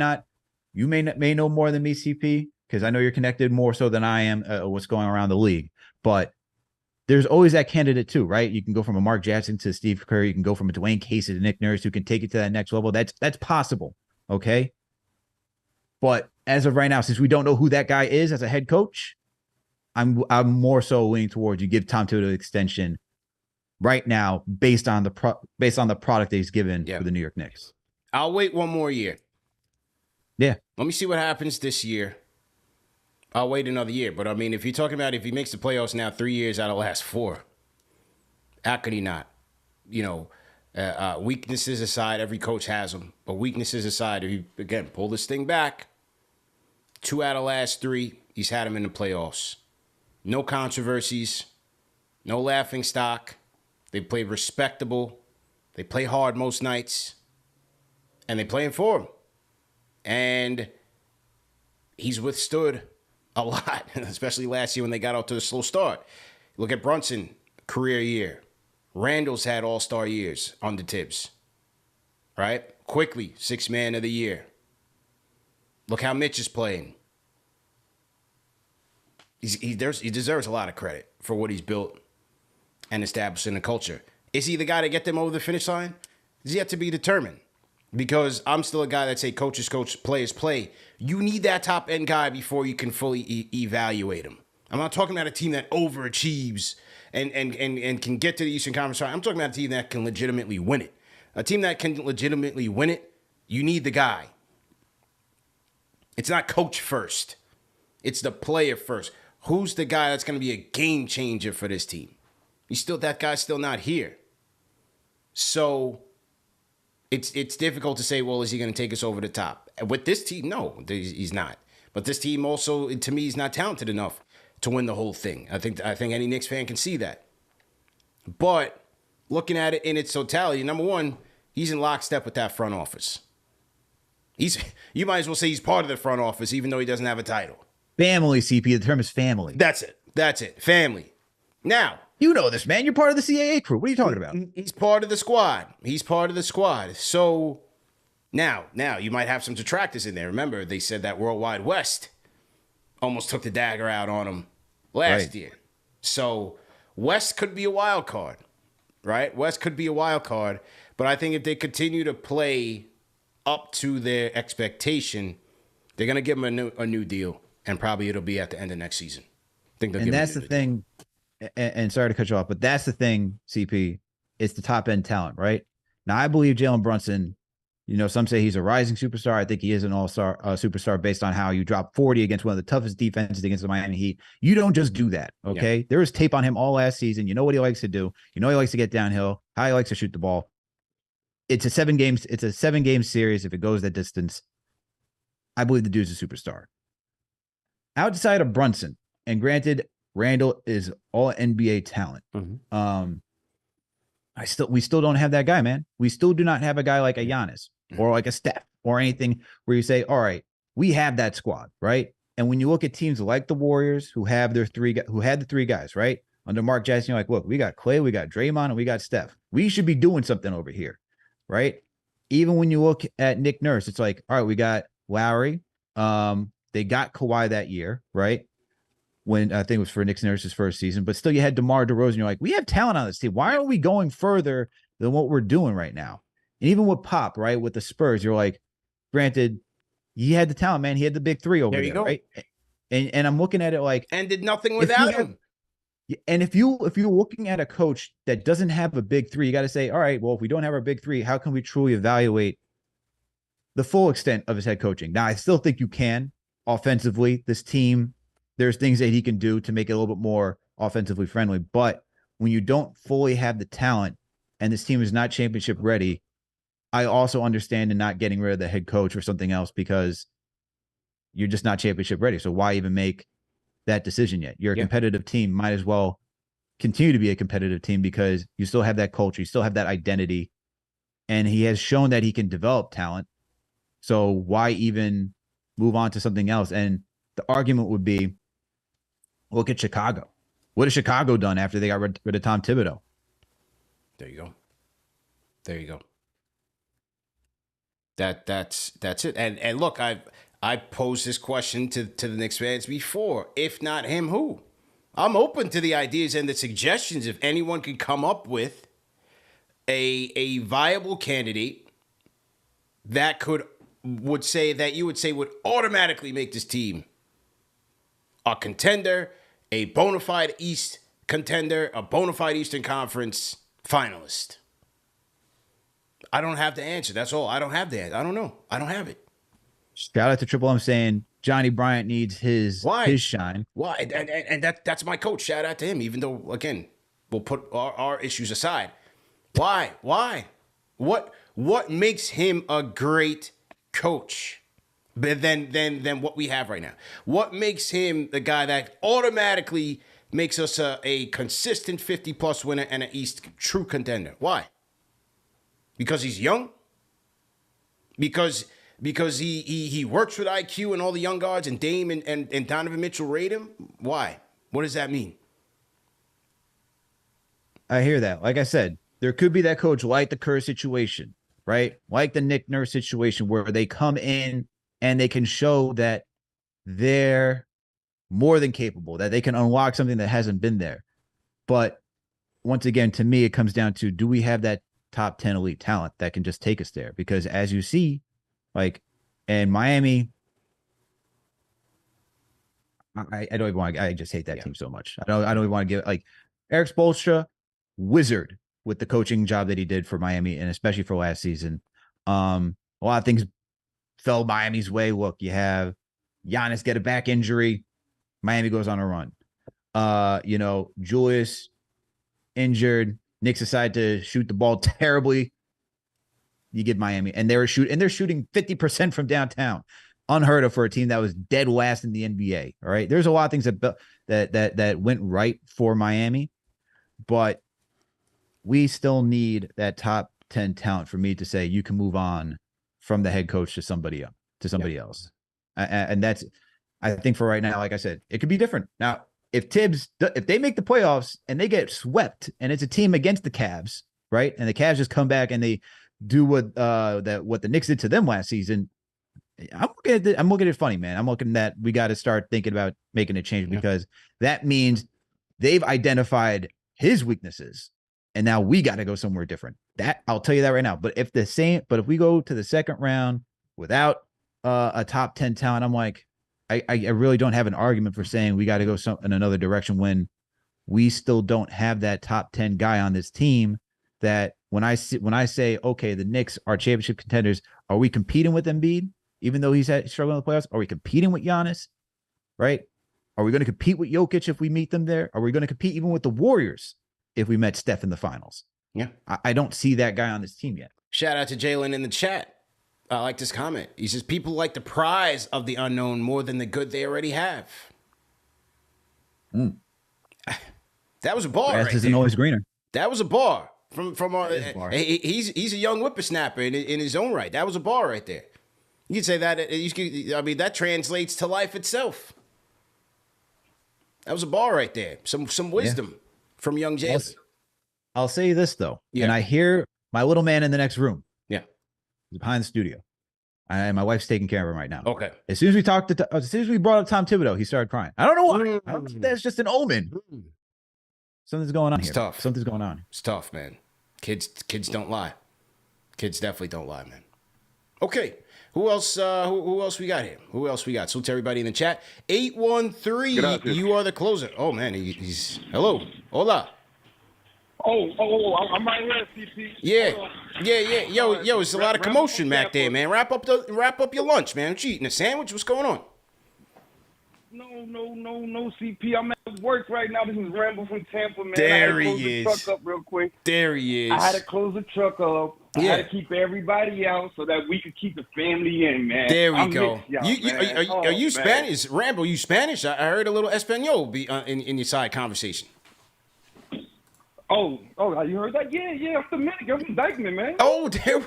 know more than me, CP, because I know you're connected more so than I am what's going around the league. But there's always that candidate too, right? You can go from a Mark Jackson to Steve Kerr. You can go from a Dwayne Casey to Nick Nurse, who can take it to that next level. That's possible, okay? But as of right now, since we don't know who that guy is as a head coach, I'm more so leaning towards you give Tom Thibodeau an extension right now based on the product that he's given for the New York Knicks. I'll wait one more year. Yeah. Let me see what happens this year. I'll wait another year. But, I mean, if you're talking about if he makes the playoffs now 3 years out of the last 4, how could he not? Weaknesses aside, every coach has them. But weaknesses aside, if you, again, pull this thing back, 2 out of the last 3, he's had them in the playoffs. No controversies. No laughing stock. They play respectable. They play hard most nights. And they playing for him. And he's withstood a lot, especially last year when they got out to a slow start. Look at Brunson, career year. Randall's had all-star years under Thibs. Right? Quickly, 6th man of the year. Look how Mitch is playing. He deserves a lot of credit for what he's built and established in the culture. Is he the guy to get them over the finish line? Is yet to be determined. Because I'm still a guy that say coaches coach, players play. You need that top end guy before you can fully evaluate him. I'm not talking about a team that overachieves and can get to the Eastern Conference. I'm talking about a team that can legitimately win it. A team that can legitimately win it, you need the guy. It's not coach first. It's the player first. Who's the guy that's going to be a game changer for this team? That guy's still not here. So it's difficult to say, well, is he going to take us over the top? With this team, no, he's not. But this team also, to me, is not talented enough to win the whole thing. I think any Knicks fan can see that. But looking at it in its totality, number one, he's in lockstep with that front office. You might as well say he's part of the front office, even though he doesn't have a title. Family, CP. The term is family. That's it. Family. Now, you know this, man. You're part of the CAA crew. What are you talking about? He's part of the squad. So now you might have some detractors in there. Remember, they said that Worldwide West almost took the dagger out on him last year. So West could be a wild card, right? West could be a wild card. But I think if they continue to play up to their expectation, they're going to give him a new deal. And probably it'll be at the end of next season. I think they'll give him a new deal. And sorry to cut you off, but that's the thing, CP. It's the top end talent, right? Now, I believe Jalen Brunson, some say he's a rising superstar. I think he is an all-star superstar based on how you drop 40 against one of the toughest defenses against the Miami Heat. You don't just do that, okay? Yeah. There was tape on him all last season. You know what he likes to do. He likes to get downhill, how he likes to shoot the ball. It's a 7-game series if it goes that distance. I believe the dude's a superstar. Outside of Brunson, and granted, Randall is all NBA talent. Mm-hmm. We still don't have that guy, man. We still do not have a guy like a Giannis or like a Steph or anything where you say, all right, we have that squad, right? And when you look at teams like the Warriors who had the 3 guys, right? Under Mark Jackson, you're like, look, we got Clay, we got Draymond, and we got Steph. We should be doing something over here, right? Even when you look at Nick Nurse, it's like, all right, we got Lowry. They got Kawhi that year, right? When I think it was for Nick Nurse's first season, but still you had DeMar DeRozan. You're like, we have talent on this team. Why aren't we going further than what we're doing right now? And even with Pop, right, with the Spurs, you're like, granted, he had the talent, man. He had the big 3 over there, right? And I'm looking at it like, and did nothing without him. And if you're looking at a coach that doesn't have a big 3, you got to say, all right, well, if we don't have our big 3, how can we truly evaluate the full extent of his head coaching? Now, I still think you can. Offensively, this team, there's things that he can do to make it a little bit more offensively friendly. But when you don't fully have the talent and this team is not championship ready, I also understand in not getting rid of the head coach or something else because you're just not championship ready. So why even make that decision yet? You're a competitive team. Might as well continue to be a competitive team because you still have that culture. You still have that identity. And he has shown that he can develop talent. So why even move on to something else? And the argument would be, look at Chicago. What has Chicago done after they got rid of Tom Thibodeau? There you go. That's it. And look, I posed this question to the Knicks fans before. If not him, who? I'm open to the ideas and the suggestions if anyone could come up with a viable candidate that would automatically make this team a contender, a bona fide East contender, a bona fide Eastern Conference finalist. I don't have the answer. That's all. I don't have the answer. I don't know. I don't have it. Shout out to Triple M saying Johnny Bryant needs his shine. Why? And that's my coach. Shout out to him, even though, again, we'll put our issues aside. Why? What makes him a great coach than what we have right now? What makes him the guy that automatically makes us a consistent 50-plus winner and an East true contender? Why? Because he's young? Because he works with IQ and all the young guards and Dame and Donovan Mitchell rate him? Why? What does that mean? I hear that. Like I said, there could be that coach like the Kerr situation, right? Like the Nick Nurse situation where they come in and they can show that they're more than capable, that they can unlock something that hasn't been there. But once again, to me, it comes down to, do we have that top 10 elite talent that can just take us there? Because as you see, like, and Miami, I don't even want to, I just hate that team so much. I don't even want to give, like, Eric Spoelstra, wizard with the coaching job that he did for Miami, and especially for last season. A lot of things fell Miami's way. Look, you have Giannis get a back injury. Miami goes on a run. Julius injured. Knicks decide to shoot the ball terribly. You get Miami, and they're shooting 50% from downtown. Unheard of for a team that was dead last in the NBA. All right, there's a lot of things that went right for Miami, but we still need that top 10 talent for me to say you can move on from the head coach to somebody else. And that's, I think for right now, like I said, it could be different. Now, if they make the playoffs and they get swept and it's a team against the Cavs, right? And the Cavs just come back and they do what the Knicks did to them last season. I'm looking at it funny, man. I'm looking that we got to start thinking about making a change because that means they've identified his weaknesses. And now we got to go somewhere different. That I'll tell you that right now. But if we go to the second round without a top 10 talent, I'm like, I really don't have an argument for saying we got to go in another direction when we still don't have that top 10 guy on this team. That when I say, okay, the Knicks are championship contenders, are we competing with Embiid, even though he's struggling in the playoffs? Are we competing with Giannis? Right? Are we going to compete with Jokic if we meet them there? Are we going to compete even with the Warriors if we met Steph in the finals? Yeah. I don't see that guy on this team yet. Shout out to Jalen in the chat. I like this comment. He says, people like the prize of the unknown more than the good they already have. That was a bar. Grass isn't always greener. That was a bar. He's a young whippersnapper in his own right. That was a bar right there. You could say that. That translates to life itself. That was a bar right there. Some wisdom from young Jalen. I'll say this though, and I hear my little man in the next room. Yeah, he's behind the studio. And my wife's taking care of him right now. Okay. As soon as we brought up Tom Thibodeau, he started crying. I don't know why. I don't think that's just an omen. Something's going on here. It's tough. Something's going on. It's tough, man. Kids don't lie. Kids definitely don't lie, man. Okay. Who else we got here? Who else we got? So to everybody in the chat. 813, you are the closer. Oh, man. He's hello. Hola. Oh, I'm right here, CP. Yeah. Yo, it's a lot of commotion back there, man. Wrap up your lunch, man. What you eating? A sandwich? What's going on? No, CP. I'm at work right now. This is Rambo from Tampa, man. There I had to he close is. the truck up real quick. There he is. I had to close the truck up. I had to keep everybody out so that we could keep the family in, man. There we go. Are you man. Spanish? Rambo, you Spanish? I heard a little Espanol in your side conversation. Oh, you heard that? Yeah, I'm Dominican. I'm from Dykeman, man. Oh, there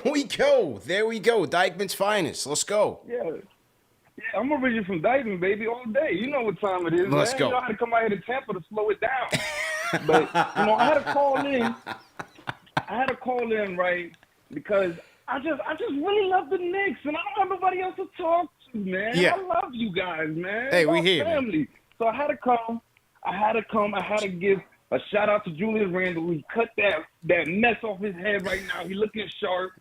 we go. Dykeman's finest. Let's go. Yeah, I'm originally from Dykeman, baby, all day. You know what time it is, Let's go. You know, I had to come out here to Tampa to slow it down. But, I had to call in, right, because I just really love the Knicks, and I don't have nobody else to talk to, man. Yeah. I love you guys, man. Hey, we here, family. Man. So I had to come. I had to give a shout out to Julius Randle. He cut that mess off his head right now. He looking sharp.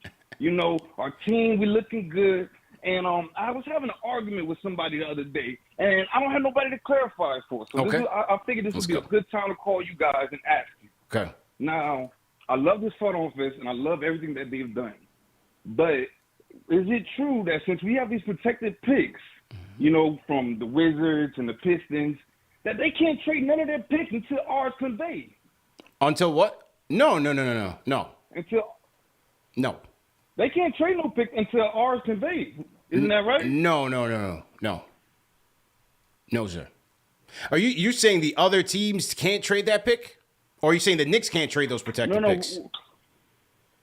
Our team, we looking good. And I was having an argument with somebody the other day, and I don't have nobody to clarify it for. So I figured this would be a good time to call you guys and ask you. Okay. Now, I love this front office, and I love everything that they've done. But is it true that since we have these protected picks, from the Wizards and the Pistons, that they can't trade none of their picks until ours conveyed? Until what? No. No. They can't trade no pick until ours conveyed. Isn't that right? No. No, sir. Are you saying the other teams can't trade that pick? Or are you saying the Knicks can't trade those protected picks?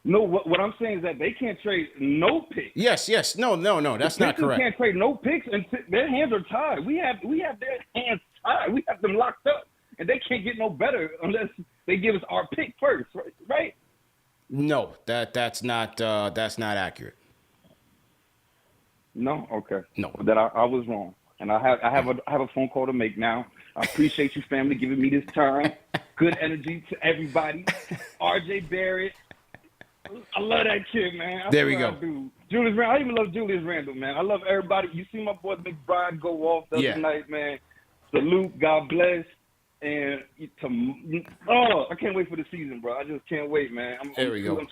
No, what I'm saying is that they can't trade no picks. Yes. No, that's not correct. They can't trade no picks, and their hands are tied. We have their hands tied. We have them locked up, and they can't get no better unless they give us our pick first, right? No, that's not accurate. No, okay. No, that I was wrong, and I have a phone call to make now. I appreciate you, family, giving me this time. Good energy to everybody. RJ Barrett. I love that kid, man. There we go. Julius Randle. I even love Julius Randle, man. I love everybody. You see my boy McBride go off the other night, man. Salute. God bless. And I can't wait for the season, bro. I just can't wait, man. I'm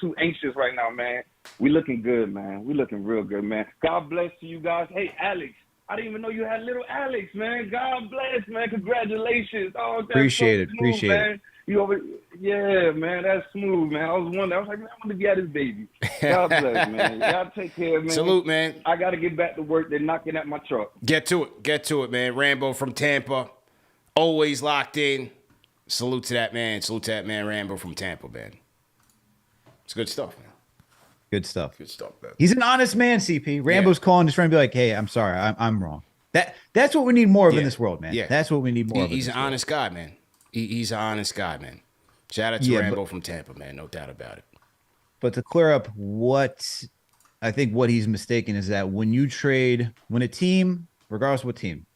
too anxious right now, man. We looking good, man. We looking real good, man. God bless to you guys. Hey, Alex, I didn't even know you had little Alex, man. God bless, man. Congratulations. Oh, that's Appreciate it. Smooth, Appreciate man. it. Yeah, man. That's smooth, man. I was wondering. I was like, man, I want to be at his baby. God bless, man. Y'all take care, man. Salute, man. I got to get back to work. They're knocking at my truck. Get to it, man. Rambo from Tampa, always locked in. Salute to that man, Rambo from Tampa, man. It's good stuff, man. Good stuff. Good stuff, man. He's an honest man, CP. Rambo's calling his friend, be like, "Hey, I'm sorry, I'm wrong." That's what we need more of in this world, man. Yeah. That's what we need more of. He's an honest guy, man. He's an honest guy, man. Shout out to Rambo from Tampa, man. No doubt about it. But to clear up what he's mistaken is that when a team, regardless of what team,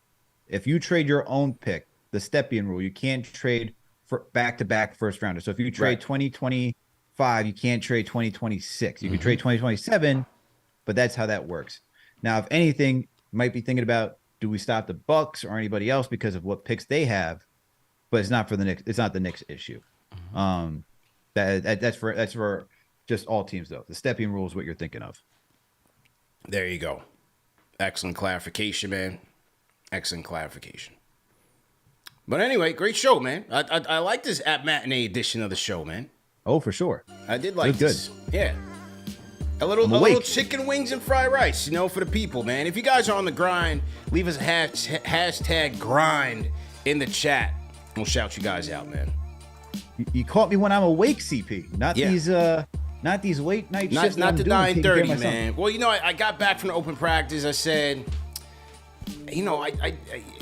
if you trade your own pick, the Stepien rule, you can't trade for back-to-back first rounders. So if you trade 2025, you can't trade 2026. You can trade 2027, but that's how that works. Now, if anything, you might be thinking about, do we stop the Bucks or anybody else because of what picks they have? But it's not for the Knicks. It's not the Knicks issue. That's for just all teams, though. The Stepien rule is what you're thinking of. There you go. Excellent clarification, man. Excellent clarification. But anyway, great show, man. I like this at matinee edition of the show, man. Oh, for sure. I did like this. Good. Yeah. A little chicken wings and fried rice, for the people, man. If you guys are on the grind, leave us a hashtag grind in the chat. We'll shout you guys out, man. You caught me when I'm awake, CP. Not these late night shifts. Not the 9:30, man. Well, I got back from the open practice. I said, I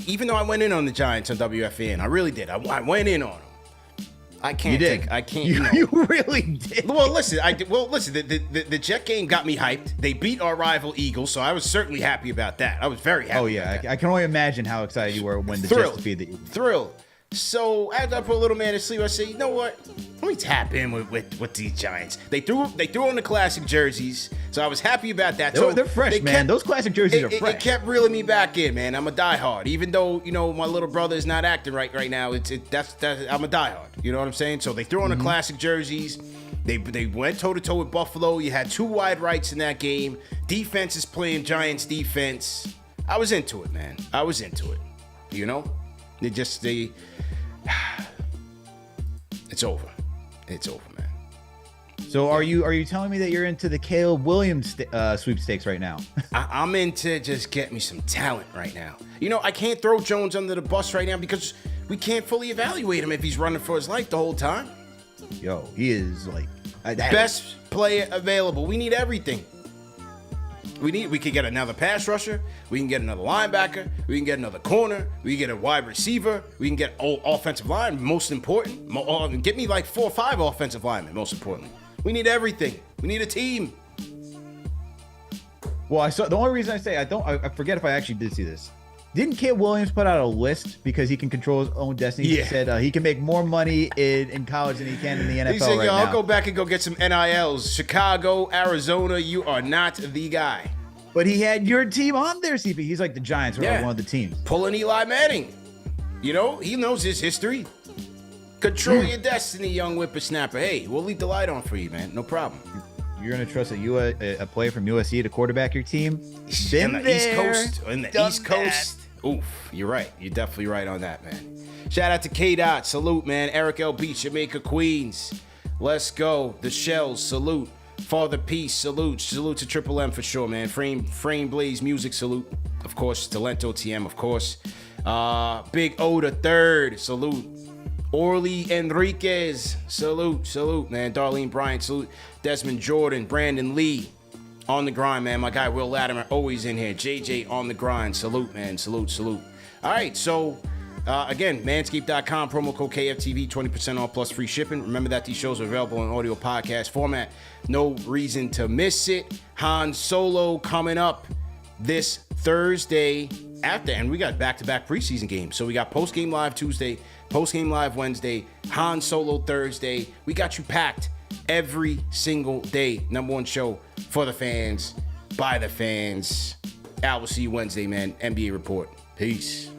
even though I went in on the Giants on WFN, I really did. I went in on them. I can't. You did. I can't. You really did. Well, listen. The Jet game got me hyped. They beat our rival Eagles, so I was certainly happy about that. I was very happy. Oh yeah, I can only imagine how excited you were when the Jets defeated the Eagles. Thrilled. So after I put a little man to sleep, I said, you know what? Let me tap in with these Giants. They threw on the classic jerseys, so I was happy about that. They're fresh, man. Those classic jerseys are fresh. It kept reeling me back in, man. I'm a diehard, even though my little brother is not acting right now. I'm a diehard. You know what I'm saying? So they threw on the classic jerseys. They went toe to toe with Buffalo. You had two wide rights in that game. Defense is playing Giants defense. I was into it, man. I was into it. It's over. It's over, man. So are you telling me that you're into the Caleb Williams sweepstakes right now? I'm into just get me some talent right now. I can't throw Jones under the bus right now because we can't fully evaluate him if he's running for his life the whole time. Yo, he is like best player available. We need everything. We could get another pass rusher. We can get another linebacker. We can get another corner. We can get a wide receiver. We can get offensive line. Most important, get me like 4 or 5 offensive linemen. Most importantly, we need everything. We need a team. Well, I saw the only reason I say I forget if I actually did see this. Didn't Caleb Williams put out a list because he can control his own destiny? Yeah. He said he can make more money in college than he can in the NFL. He said, right now. I'll go back and go get some NILs. Chicago, Arizona, you are not the guy. But he had your team on there, CP. He's like the Giants are like one of the teams. Pulling Eli Manning. He knows his history. Control your destiny, young whippersnapper. Hey, we'll leave the light on for you, man. No problem. You're going to trust a player from USC to quarterback your team? In the East Coast. Oof, you're right. You're definitely right on that, man. Shout out to K-Dot. Salute, man. Eric L. Beach, Jamaica, Queens. Let's go. The Shells. Salute. Father Peace. Salute. Salute to Triple M for sure, man. Frame Blaze Music. Salute. Of course. Talento TM, of course. Big O the Third. Salute. Orly Enriquez. Salute, man. Darlene Bryant. Salute. Desmond Jordan. Brandon Lee. On the grind, man. My guy Will Latimer always in here. JJ on the grind. Salute, man. Salute. All right, so again, manscaped.com, promo code KFTV, 20% off plus free shipping. Remember that these shows are available in audio podcast format. No reason to miss it. Han Solo coming up this Thursday after, and we got back-to-back preseason games. So we got post-game live Tuesday, post-game live Wednesday, Han Solo Thursday. We got you packed every single day. Number one show for the fans, by the fans. I will see you Wednesday, man. NBA Report. Peace.